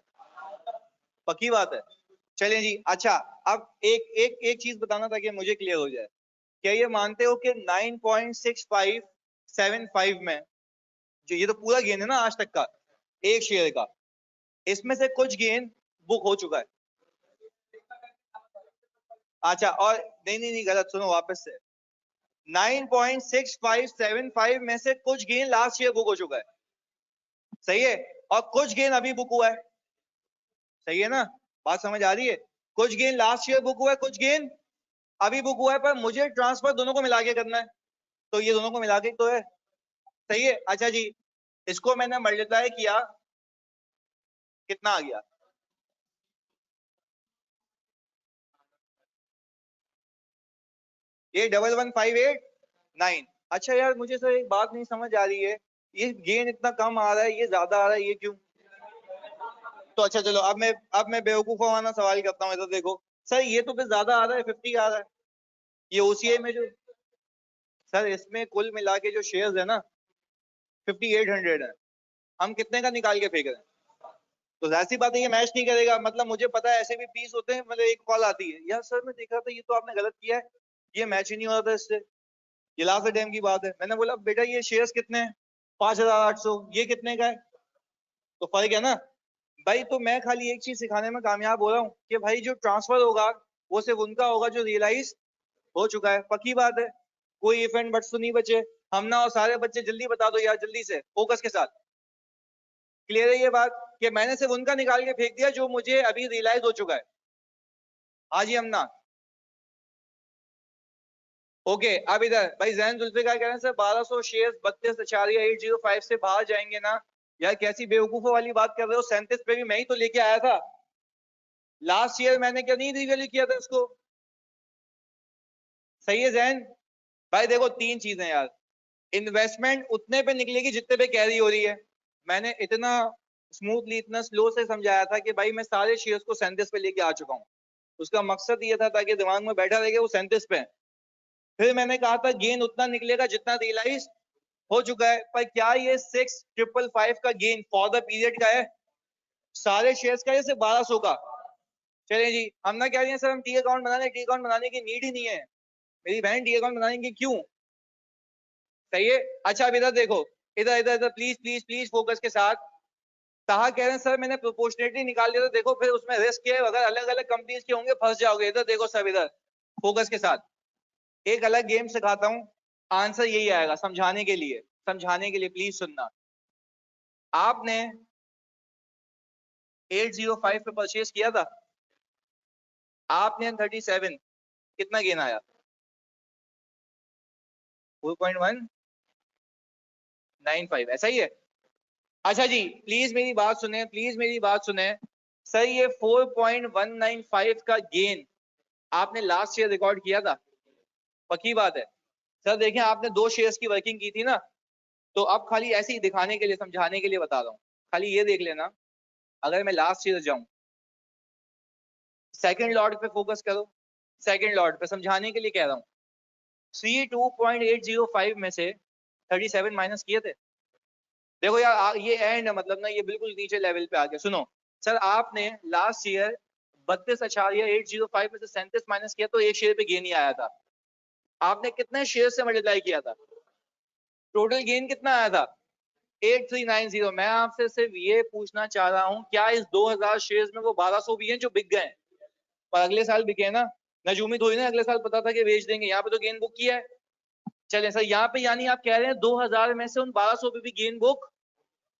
Speaker 1: पक्की बात है। चलिए जी, अच्छा अब एक एक एक चीज बताना ताकि मुझे क्लियर हो जाए, क्या ये मानते हो कि 9.6575 में जो ये तो पूरा गेन है ना आज तक का एक शेयर का, इसमें से कुछ गेन बुक हो चुका है। अच्छा और नहीं नहीं नहीं गलत सुनो वापस से, 9.6575 में से कुछ गेन लास्ट ईयर बुक हो चुका है, सही है, और कुछ गेन अभी बुक हुआ है, सही है ना, बात समझ आ रही है। कुछ गेन लास्ट ईयर बुक हुआ है, कुछ गेन अभी बुक हुआ है, पर मुझे ट्रांसफर दोनों को मिला के करना है, तो ये दोनों को मिला के तो है, सही है। अच्छा जी, इसको मैंने मल्टीप्लाई किया, कितना आ गया, ये 11589। अच्छा यार मुझे सर एक बात नहीं समझ आ रही है, ये गेन इतना कम आ रहा है, ये ज्यादा आ रहा है, ये क्यों। तो अच्छा चलो अब मैं बेवकूफा वाला सवाल करता हूँ, इधर देखो सर, ये तो फिर ज्यादा आ रहा है, 50 आ रहा है, ये ओसीआई में जो, सर इसमें कुल मिला के जो शेयर्स है ना 5800 है, हम कितने का निकाल के फेंक रहे हैं, तो जाहिर सी बात है ये मैच नहीं करेगा। मतलब मुझे पता है ऐसे भी पीस होते हैं, मतलब एक कॉल आती है, यार सर मैं देख रहा था ये तो आपने गलत किया है, ये मैच ही नहीं हो रहा था इससे, ये लास्ट टाइम की बात है। मैंने बोला बेटा ये शेयर्स कितने हैं, 5800, ये कितने का है, तो फर्क है ना भाई। तो मैं खाली एक चीज सिखाने में कामयाब हो रहा हूँ कि भाई जो ट्रांसफर होगा वो सिर्फ उनका होगा जो रियलाइज हो चुका है, पक्की बात है, कोई इफ एंड बट्स तो नहीं बचे। हम ना और सारे बच्चे जल्दी बता दो यार, जल्दी से फोकस के साथ, क्लियर है ये बात कि मैंने सिर्फ उनका निकाल के फेंक दिया जो मुझे अभी रियलाइज हो चुका है। हाँ जी हमना, ओके। अब इधर भाई जैन जुल्फिकार कह रहे हैं सर 1200 शेयर 32.805 से बाहर जाएंगे ना, यार कैसी बेवकूफों वाली बात कर रहे हो, 37 पे भी मैं ही तो लेके आया था लास्ट ईयर, मैंने क्या नहीं रिवैल्यू किया था इसको, सही है जैन भाई। देखो तीन चीजें यार, इन्वेस्टमेंट उतने पे निकलेगी जितने पे कैरी हो रही है, मैंने इतना स्मूथली इतना स्लो से समझाया था कि भाई मैं सारे शेयर्स को 37 पे लेके आ चुका हूँ, उसका मकसद ये था ताकि दिमाग में बैठा रहेगा वो 37 पे है। फिर मैंने कहा था गेन उतना निकलेगा जितना रियलाइज हो चुका है, पर क्या ये 6555 का गेन फॉर द पीरियड का है, सारे शेयर्स का, जैसे 1200 का। चलिए जी, हम ना कह रहे हैं सर हम टी अकाउंट बनाने, टी अकाउंट बनाने की नीड ही नहीं है, मेरी बहन टी अकाउंट बनाने की क्यों, सही है। अच्छा अब इधर देखो, इधर इधर इधर प्लीज प्लीज प्लीज फोकस के साथ। ताहा कह रहे हैं सर मैंने प्रोपोर्शनेटली निकाल दिया, तो देखो फिर उसमें रिस्क है, अगर अलग अलग कंपनीज के होंगे फंस जाओगे। इधर देखो सब, इधर फोकस के साथ। एक अलग गेम सिखाता हूँ, आंसर यही आएगा समझाने के लिए, समझाने के लिए प्लीज सुनना। आपने 805 पे परचेज किया था, आपने 37, कितना गेन आया? 4.195, ऐसा ही है। अच्छा जी प्लीज मेरी बात सुने, प्लीज मेरी बात सुने। सर ये 4.195 का गेन आपने लास्ट ईयर रिकॉर्ड किया था, पक्की बात है? सर देखें आपने 2 शेयर्स की वर्किंग की थी ना, तो अब खाली ऐसे ही दिखाने के लिए, समझाने के लिए बता रहा हूँ, खाली ये देख लेना। अगर मैं लास्ट ईयर जाऊं, सेकंड लॉट पे फोकस करो, सेकंड लॉट पे समझाने के लिए कह रहा हूँ। 32.805 में से 37 माइनस किए थे। देखो यार ये एंड है, मतलब ना ये बिल्कुल नीचे लेवल पे आ गया। सुनो सर, आपने लास्ट ईयर 32.805 में से 37 माइनस किया तो एक शेयर पे गेन ही आया था। आपने कितने शेयर से मल्टीप्लाई किया था? टोटल गेन कितना आया था? 8390। मैं आपसे सिर्फ ये पूछना चाह रहा हूं, क्या इस 2000 शेयर्स में वो 1200 भी हैं जो बिक गए, पर अगले साल बिके ना? नजूमी थोड़ी ना अगले साल पता था कि बेच देंगे, यहाँ पे तो गेन बुक किया है। चले सर यहाँ पे, यानी आप कह रहे हैं 2000 में से उन 1200 पे भी गेन बुक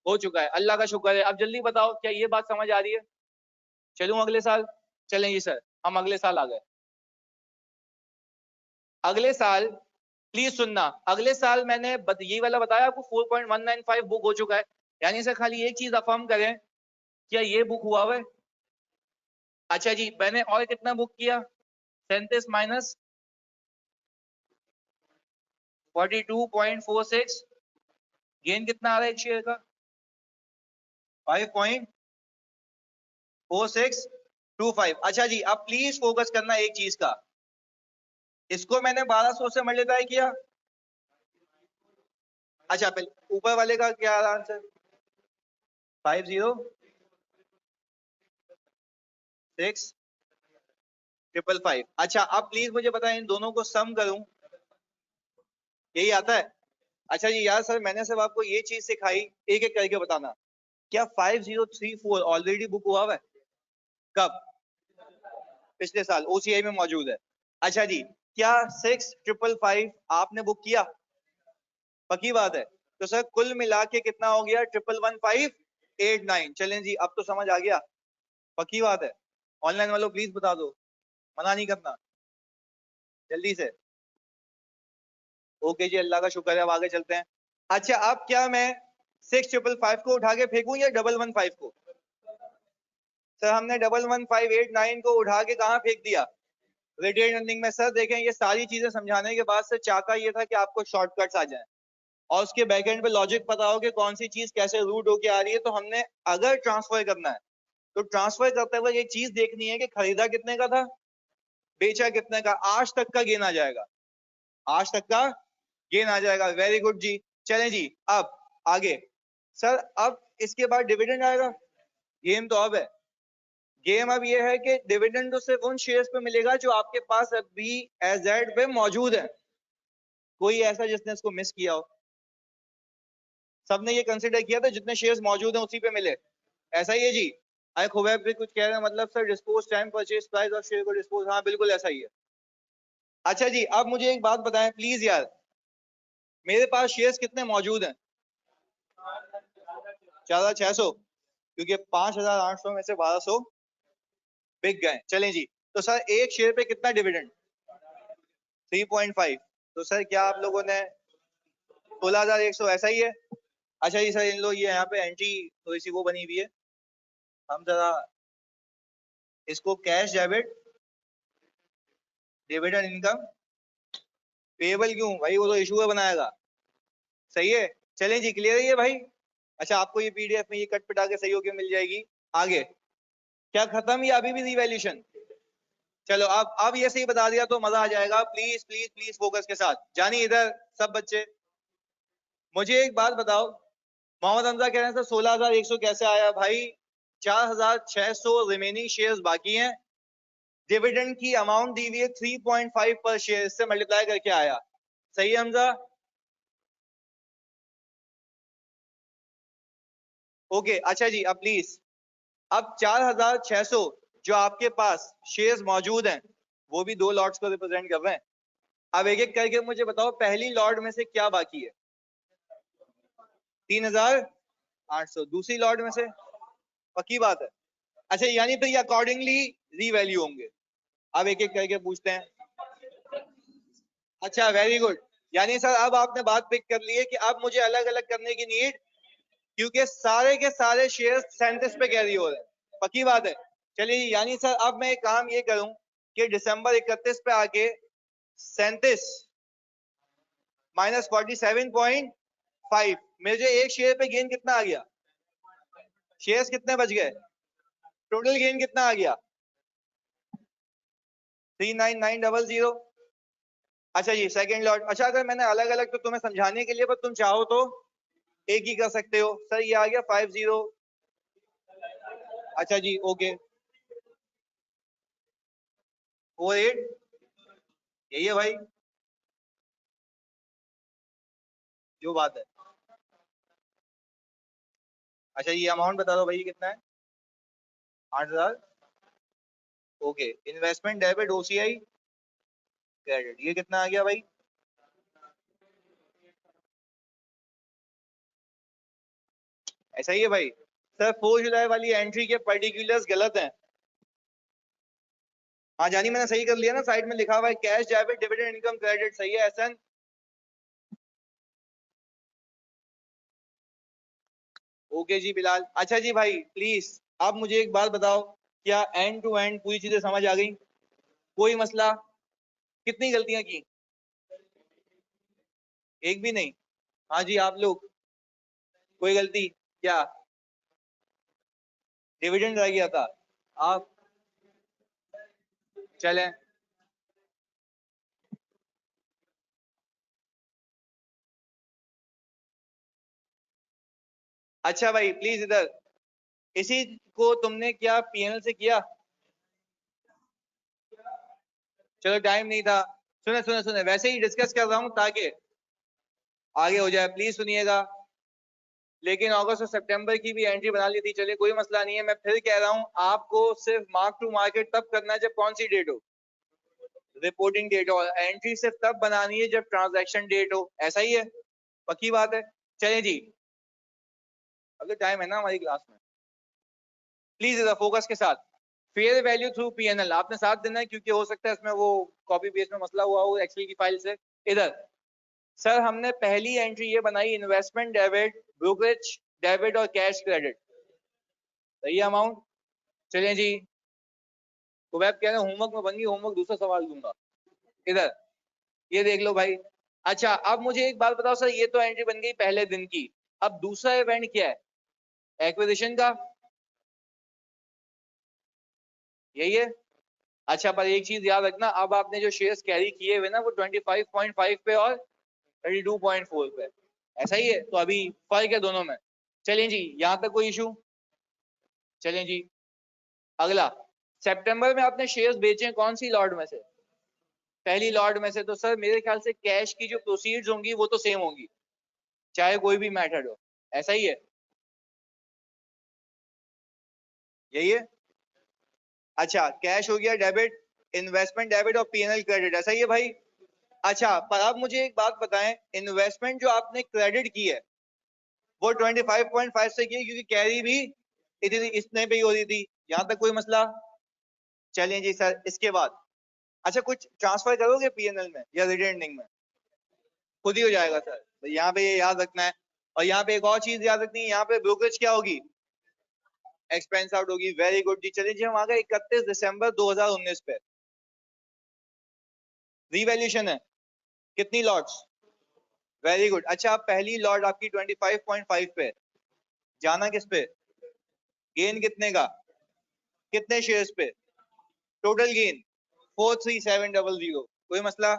Speaker 1: हो चुका है, अल्लाह का शुक्र है। अब जल्दी बताओ क्या ये बात समझ आ रही है? चलूं अगले साल? चलेंगे सर, हम अगले साल आ गए। अगले साल प्लीज सुनना, अगले साल मैंने ये वाला बताया आपको 4.195 बुक हो चुका है। यानी सर खाली एक चीज अफर्म करें, क्या ये बुक हुआ है? अच्छा जी मैंने और कितना बुक किया? 37 माइनस 42.46, गेन कितना आ रहा है एक शेयर का? 5.4625। अच्छा जी अब प्लीज फोकस करना एक चीज का, इसको मैंने 1200 से मल्टीप्लाई किया। अच्छा पहले ऊपर वाले का क्या आंसर? 50655। अच्छा अब प्लीज मुझे बताएं, इन दोनों को सम करूं, यही आता है? अच्छा जी यार सर मैंने सिर्फ आपको ये चीज सिखाई, एक एक करके बताना। क्या 5034 ऑलरेडी बुक हुआ है? कब? पिछले साल ओसीआई में मौजूद है। अच्छा जी क्या 6555 आपने बुक किया? पक्की बात है? तो सर कुल मिला के कितना हो गया? 111589। चलें जी अब तो समझ आ गया, पक्की बात है? ऑनलाइन वालों प्लीज बता दो, मना नहीं करना, जल्दी से। ओके जी अल्लाह का शुक्र है, अब आगे चलते हैं। अच्छा अब क्या मैं 6555 को उठा के फेंकूं या 115 को? सर हमने 11589 को उठा के कहाँ फेंक दिया? रिटेन अर्निंग में। सर देखें ये सारी चीजें समझाने के बाद से चाहता ये था कि आपको शॉर्टकट्स आ जाएं और उसके बैकएंड पे लॉजिक पता हो कि कौन सी चीज कैसे रूट होके आ रही है। तो हमने अगर ट्रांसफर करना है तो ट्रांसफर करते हुए एक चीज देखनी है कि खरीदा कितने का था, बेचा कितने का, आज तक का गेन आ जाएगा, आज तक का गेन आ जाएगा। वेरी गुड जी। चलें जी अब आगे। सर अब इसके बाद डिविडेंड आएगा, गेम तो अब है। गेम अब ये है कि डिविडेंड तो सिर्फ उन शेयर्स पे मिलेगा जो आपके पास अभी एजेड पे मौजूद है। कोई ऐसा जिसने इसको मिस किया हो? सबने ये कंसिडर किया था जितने शेयर्स मौजूद हैं उसी पे मिले, ऐसा ही है जी? आई खुबैब भी कुछ कह रहे हैं, मतलब sir dispose time purchase price और शेयर को डिस्पोज, हाँ बिल्कुल ऐसा ही है। अच्छा जी अब मुझे एक बात बताएं प्लीज यार, मेरे पास शेयर्स कितने मौजूद हैं? 4600, क्योंकि 5800 में से 1200 बिक गए। चलें जी तो सर एक शेयर पे कितना डिविडेंड? 3.5। तो सर क्या आप लोगों ने 16,100, ऐसा ही है? अच्छा जी सर इन लो ये यहाँ पे एंट्री थोड़ी सी वो बनी हुई है, हम जरा इसको cash debit dividend income payable क्यों भाई, वो तो इशूअर बनाएगा, सही है? चलें जी क्लियर है ये भाई? अच्छा आपको ये पीडीएफ में ये कट पिटा के सही होके मिल जाएगी। आगे क्या खत्म या अभी भी रिवैल्यूएशन? चलो अब ये सही बता दिया तो मजा आ जाएगा। प्लीज प्लीज प्लीज फोकस के साथ जानी इधर सब बच्चे। मुझे एक बात बताओ, मोहम्मद हमजा कह रहे हैं सर 16,100 कैसे आया? भाई 4,600 रिमेनिंग शेयर्स बाकी हैं, डिविडेंड की अमाउंट दी हुई है 3.5 पर शेयर, इससे मल्टीप्लाई करके आया। सही है हमजा? ओके अच्छा जी, अब प्लीज अब 4600 जो आपके पास शेयर्स मौजूद हैं वो भी दो लॉट्स को रिप्रेजेंट कर रहे हैं। अब एक एक करके मुझे बताओ पहली लॉट में से क्या बाकी है? 3800। दूसरी लॉट में से? पक्की बात है? अच्छा यानी फिर ये अकॉर्डिंगली रीवैल्यू होंगे। अब एक एक करके पूछते हैं। अच्छा वेरी गुड। यानी सर अब आपने बात पिक कर ली है कि अब मुझे अलग अलग करने की नीड, क्योंकि सारे के सारे शेयर 37 पे कैरी हो रहे हैं। पक्की बात है? चलिए यानी सर अब मैं एक काम ये करूं कि दिसंबर 31 पे आके 37 माइनस 47.5, मुझे एक शेयर पे गेन कितना आ गया? शेयर्स कितने बच गए? टोटल गेन कितना आ गया? 39900। अच्छा जी सेकंड लॉट। अच्छा अगर मैंने अलग अलग तो तुम्हें समझाने के लिए, पर तुम चाहो तो एक ही कर सकते हो। सर ये आ गया 50। अच्छा जी ओके 48। यही है भाई जो बात है। अच्छा ये अमाउंट बता दो भाई कितना है? 8000। Okay investment debit OCI credit ये कितना आ गया भाई? ऐसा ही है भाई। सर 4 जुलाई वाली एंट्री के पर्टिकुलर्स गलत हैं। हाँ जानी मैंने सही कर लिया ना, साइड में लिखा हुआ है cash debit dividend income credit. सही है एहसन। ओके जी बिलाल। अच्छा जी भाई प्लीज आप मुझे एक बात बताओ, क्या एंड टू एंड पूरी चीजें समझ आ गई? कोई मसला? कितनी गलतियां की? एक भी नहीं? हाँ जी आप लोग कोई गलती क्या? डिविडेंड रह गया था? आप चलें। अच्छा भाई प्लीज इधर, इसी को तुमने क्या पीएनएल से किया? चलो टाइम नहीं था। सुने सुने सुने, वैसे ही डिस्कस कर रहा हूँ ताकि आगे हो जाए, प्लीज सुनिएगा। लेकिन अगस्त और सितंबर की भी एंट्री बना ली थी, चलिए कोई मसला नहीं है। मैं फिर कह रहा हूँ आपको सिर्फ मार्क टू मार्केट तब करना है जब कौन सी डेट हो? रिपोर्टिंग डेट हो। एंट्री सिर्फ तब बनानी है जब ट्रांजैक्शन डेट हो। ऐसा ही है? पक्की बात है? चलिए जी अगर टाइम है ना हमारी क्लास में, प्लीज इधर फोकस के साथ। फेयर वैल्यू थ्रू पीएनएल आपने साथ देना है, क्योंकि हो सकता है इसमें वो कॉपी पेस्ट में मसला हुआ हो एक्सेल की फाइल से। इधर सर हमने पहली एंट्री ये बनाई इन्वेस्टमेंट डेबिट ब्रोकरेज डेबिट और कैश क्रेडिट। सही अमाउंट? चलिए जी तो वेब कह रहे हैं होमवर्क में बन गई, होमवर्क दूसरा सवाल दूंगा। इधर ये देख लो भाई। अच्छा अब मुझे एक बात बताओ सर, ये तो एंट्री बन गई पहले दिन की, अब दूसरा इवेंट क्या है? एक्विजिशन का? यही है? अच्छा पर एक चीज याद रखना, अब आपने जो शेयर्स कैरी किए हुए ना वो 25.5 पे और 32.4 पे। ऐसा ही है? तो अभी फर्क है दोनों में। चलें जी यहां तक कोई इशू? चलें जी अगला। सितंबर में आपने शेयर्स बेचे कौन सी लॉट में से? पहली लॉट में से। तो सर मेरे ख्याल से कैश की जो प्रोसीड्स होंगी वो तो सेम होंगी, चाहे कोई भी मेथड हो। ऐसा ही है? यही है? अच्छा कैश हो गया डेबिट, इन्वेस्टमेंट डेबिट और पीएनएल क्रेडिट। ऐसा ही है भाई? अच्छा पर अब मुझे एक बात बताएं, इन्वेस्टमेंट जो आपने क्रेडिट की है वो 25.5 से की है, क्योंकि कैरी भी इतनी इतने पे ही हो रही थी। यहां तक कोई मसला? चलिए जी सर इसके बाद अच्छा कुछ ट्रांसफर करोगे पीएनएल में या रिटेंडिंग में? खुद ही हो जाएगा सर, तो यहाँ पे ये याद रखना है। और यहाँ पे एक और चीज याद रखनी है, यहाँ पे ब्रोकरेज क्या होगी? एक्सपेंस आउट होगी। वेरी गुड जी। चलिए जी हम आ गए 31 दिसंबर 2019 पे। रीवैल्यूशन है कितनी लॉट्स? Very good. अच्छा अब पहली लॉट आपकी 25.5 पे, जाना किस पे? गेन कितने का? कितने शेयर्स पे? Total gain 43700। कोई मसला?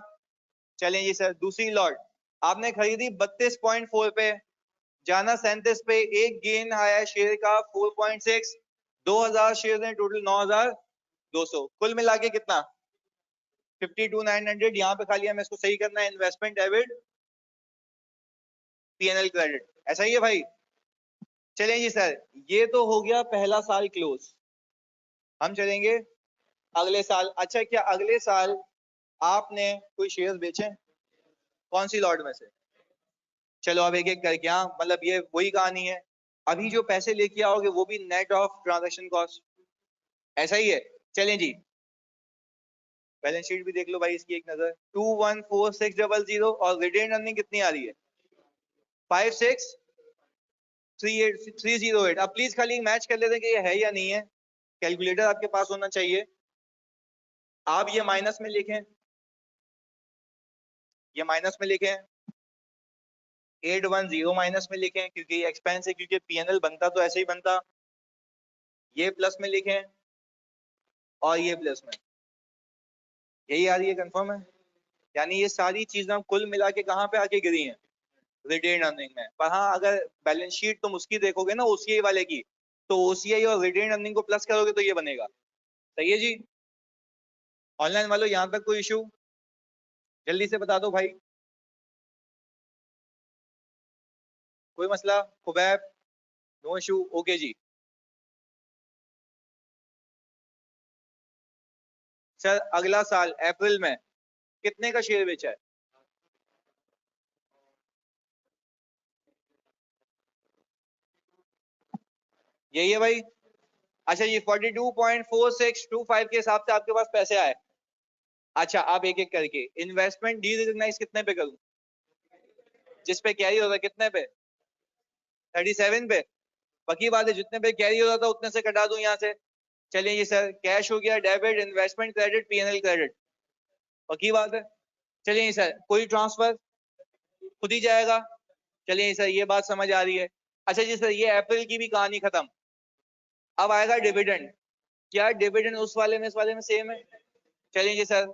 Speaker 1: चलें जी सर दूसरी लॉट आपने खरीदी 32.4 पे, जाना 37 पे, एक गेन आया शेयर का 4.6। 2000 शेयर हैं टोटल 9200, कुल मिला के कितना? 52,900। यहाँ पे खाली हमें इसको सही करना है, इन्वेस्टमेंट डेबिट पीएनएल क्रेडिट। ऐसा ही है भाई? चलें जी सर, ये तो हो गया पहला साल क्लोज। हम चलेंगे अगले साल। अच्छा, क्या अगले साल आपने कोई शेयर बेचे? कौन सी लॉट में से? चलो अब एक एक करके। हाँ, मतलब ये वही कहानी है, अभी जो पैसे लेके आओगे वो भी नेट ऑफ ट्रांजैक्शन कॉस्ट, ऐसा ही है। चलें जी, बैलेंस शीट भी देख लो भाई इसकी एक नजर। 214600 और रिटेन अर्निंग कितनी आ रही है? 56308। अब प्लीज खाली मैच कर लेते हैं कि ये है या नहीं है। कैलकुलेटर आपके पास होना चाहिए। आप ये माइनस में लिखें, ये माइनस में लिखें, 810 माइनस में लिखें क्योंकि ये एक्सपेंस है, क्योंकि पीएनएल बनता तो ऐसे ही बनता। ये प्लस में लिखें और ये प्लस में। यही आ रही है, कंफर्म है? यानी ये सारी चीजें कुल मिला के कहाँ पे आके गिरी हैं? रिटेन अर्निंग में। पर हाँ, अगर बैलेंस शीट तुम उसकी देखोगे ना, ओसीआई वाले की, तो ओसीआई और रिटेन अर्निंग को प्लस करोगे तो ये बनेगा। सही है जी। ऑनलाइन वालों यहां तक कोई इशू? जल्दी से बता दो भाई। कोई मसला? खुबैब? नो इशू, ओके जी। सर अगला साल अप्रैल में कितने का शेयर बेचा है? यही है भाई। अच्छा, ये 42.4625 के हिसाब से आपके पास पैसे आए। अच्छा, आप एक एक करके। इन्वेस्टमेंट डी रिकॉग्नाइज कितने पे करूं? जिस पे कैरी होता है कितने पे? 37 पे। पक्की बात है, जितने पे कैरी होता था उतने से कटा दूं यहाँ से। चलिए ये सर, कैश हो गया, debit, investment credit, PNL credit. पक्की बात है। चलिए सर, कोई ट्रांसफर खुद ही जाएगा। चलिए सर, ये बात समझ आ रही है। अच्छा जी सर, ये अप्रैल की भी कहानी खत्म। अब आएगा डिविडेंड। क्या डिविडेंड उस वाले में इस वाले में सेम है? चलिए जी सर,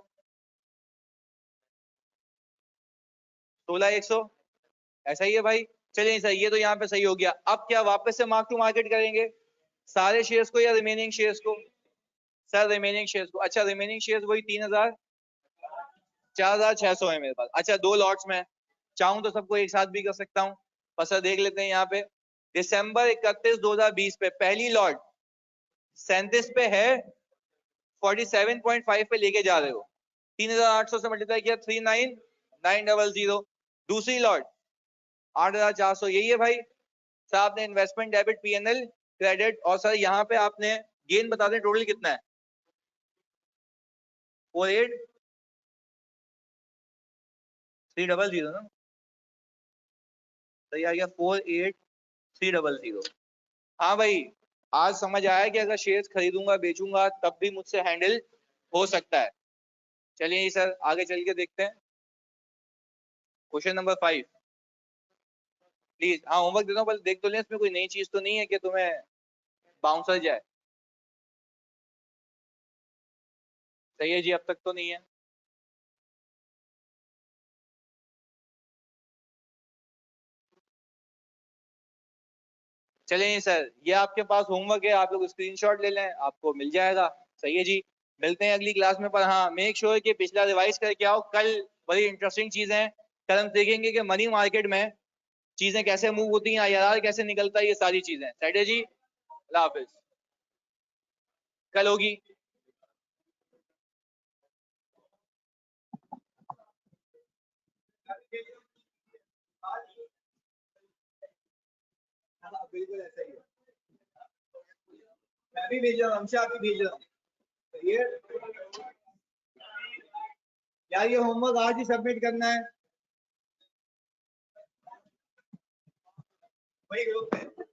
Speaker 1: 16,100 ऐसा ही है भाई। चलिए सर, ये तो यहाँ पे सही हो गया। अब क्या वापस से मार्क टू मार्केट करेंगे सारे शेयर्स को या रिमेनिंग शेयर्स को? सर रिमेनिंग शेयर्स को। अच्छा, रिमेनिंग शेयर्स वही 3000, 4600 है मेरे पास। अच्छा, दो लॉट्स में चाहूं तो सबको एक साथ भी कर सकता हूँ। बस सर देख लेते हैं यहाँ पे। दिसंबर 31 2020 पे पहली लॉट 37 पे है, 47.5 पे लेके जा रहे हो। 3800 से मल्टीप्लाई किया, 39900। दूसरी लॉट 8400, यही है भाई। सर आपने इन्वेस्टमेंट डेबिट पीएनएल क्रेडिट, और सर यहाँ पे आपने गेन बता दें टोटल कितना है? 48300 ना? सही आ गया, 48300। हाँ भाई, आज समझ आया कि अगर शेयर्स खरीदूंगा बेचूंगा तब भी मुझसे हैंडल हो सकता है। चलिए सर, आगे चल के देखते हैं। Question number 5 please. हाँ, होमवर्क देता हूँ, पहले देख तो लें इसमें कोई नई चीज तो नहीं है कि तुम्हें बाउंसर जाए। सही है जी, अब तक तो नहीं है। चलिए सर, ये आपके पास होमवर्क है, आप लोग स्क्रीनशॉट ले लें, आपको मिल जाएगा। सही है जी। मिलते हैं अगली क्लास में। पर हाँ, मेक श्योर कि पिछला रिवाइज करके आओ। कल बड़ी इंटरेस्टिंग चीजें हैं। कल हम देखेंगे कि मनी मार्केट में चीजें कैसे मूव होती हैं, आईआरआर कैसे निकलता है, ये सारी चीजें। सही है जी। अल्लाह हाफिज। कल होगी। हाँ, बिल्कुल ऐसा ही है। मैं भी भेज रहा हूँ, हमशा भी भेज रहा हूँ। सही है यार, ये होमवर्क आज ही सबमिट करना है। वही ग्रुप है।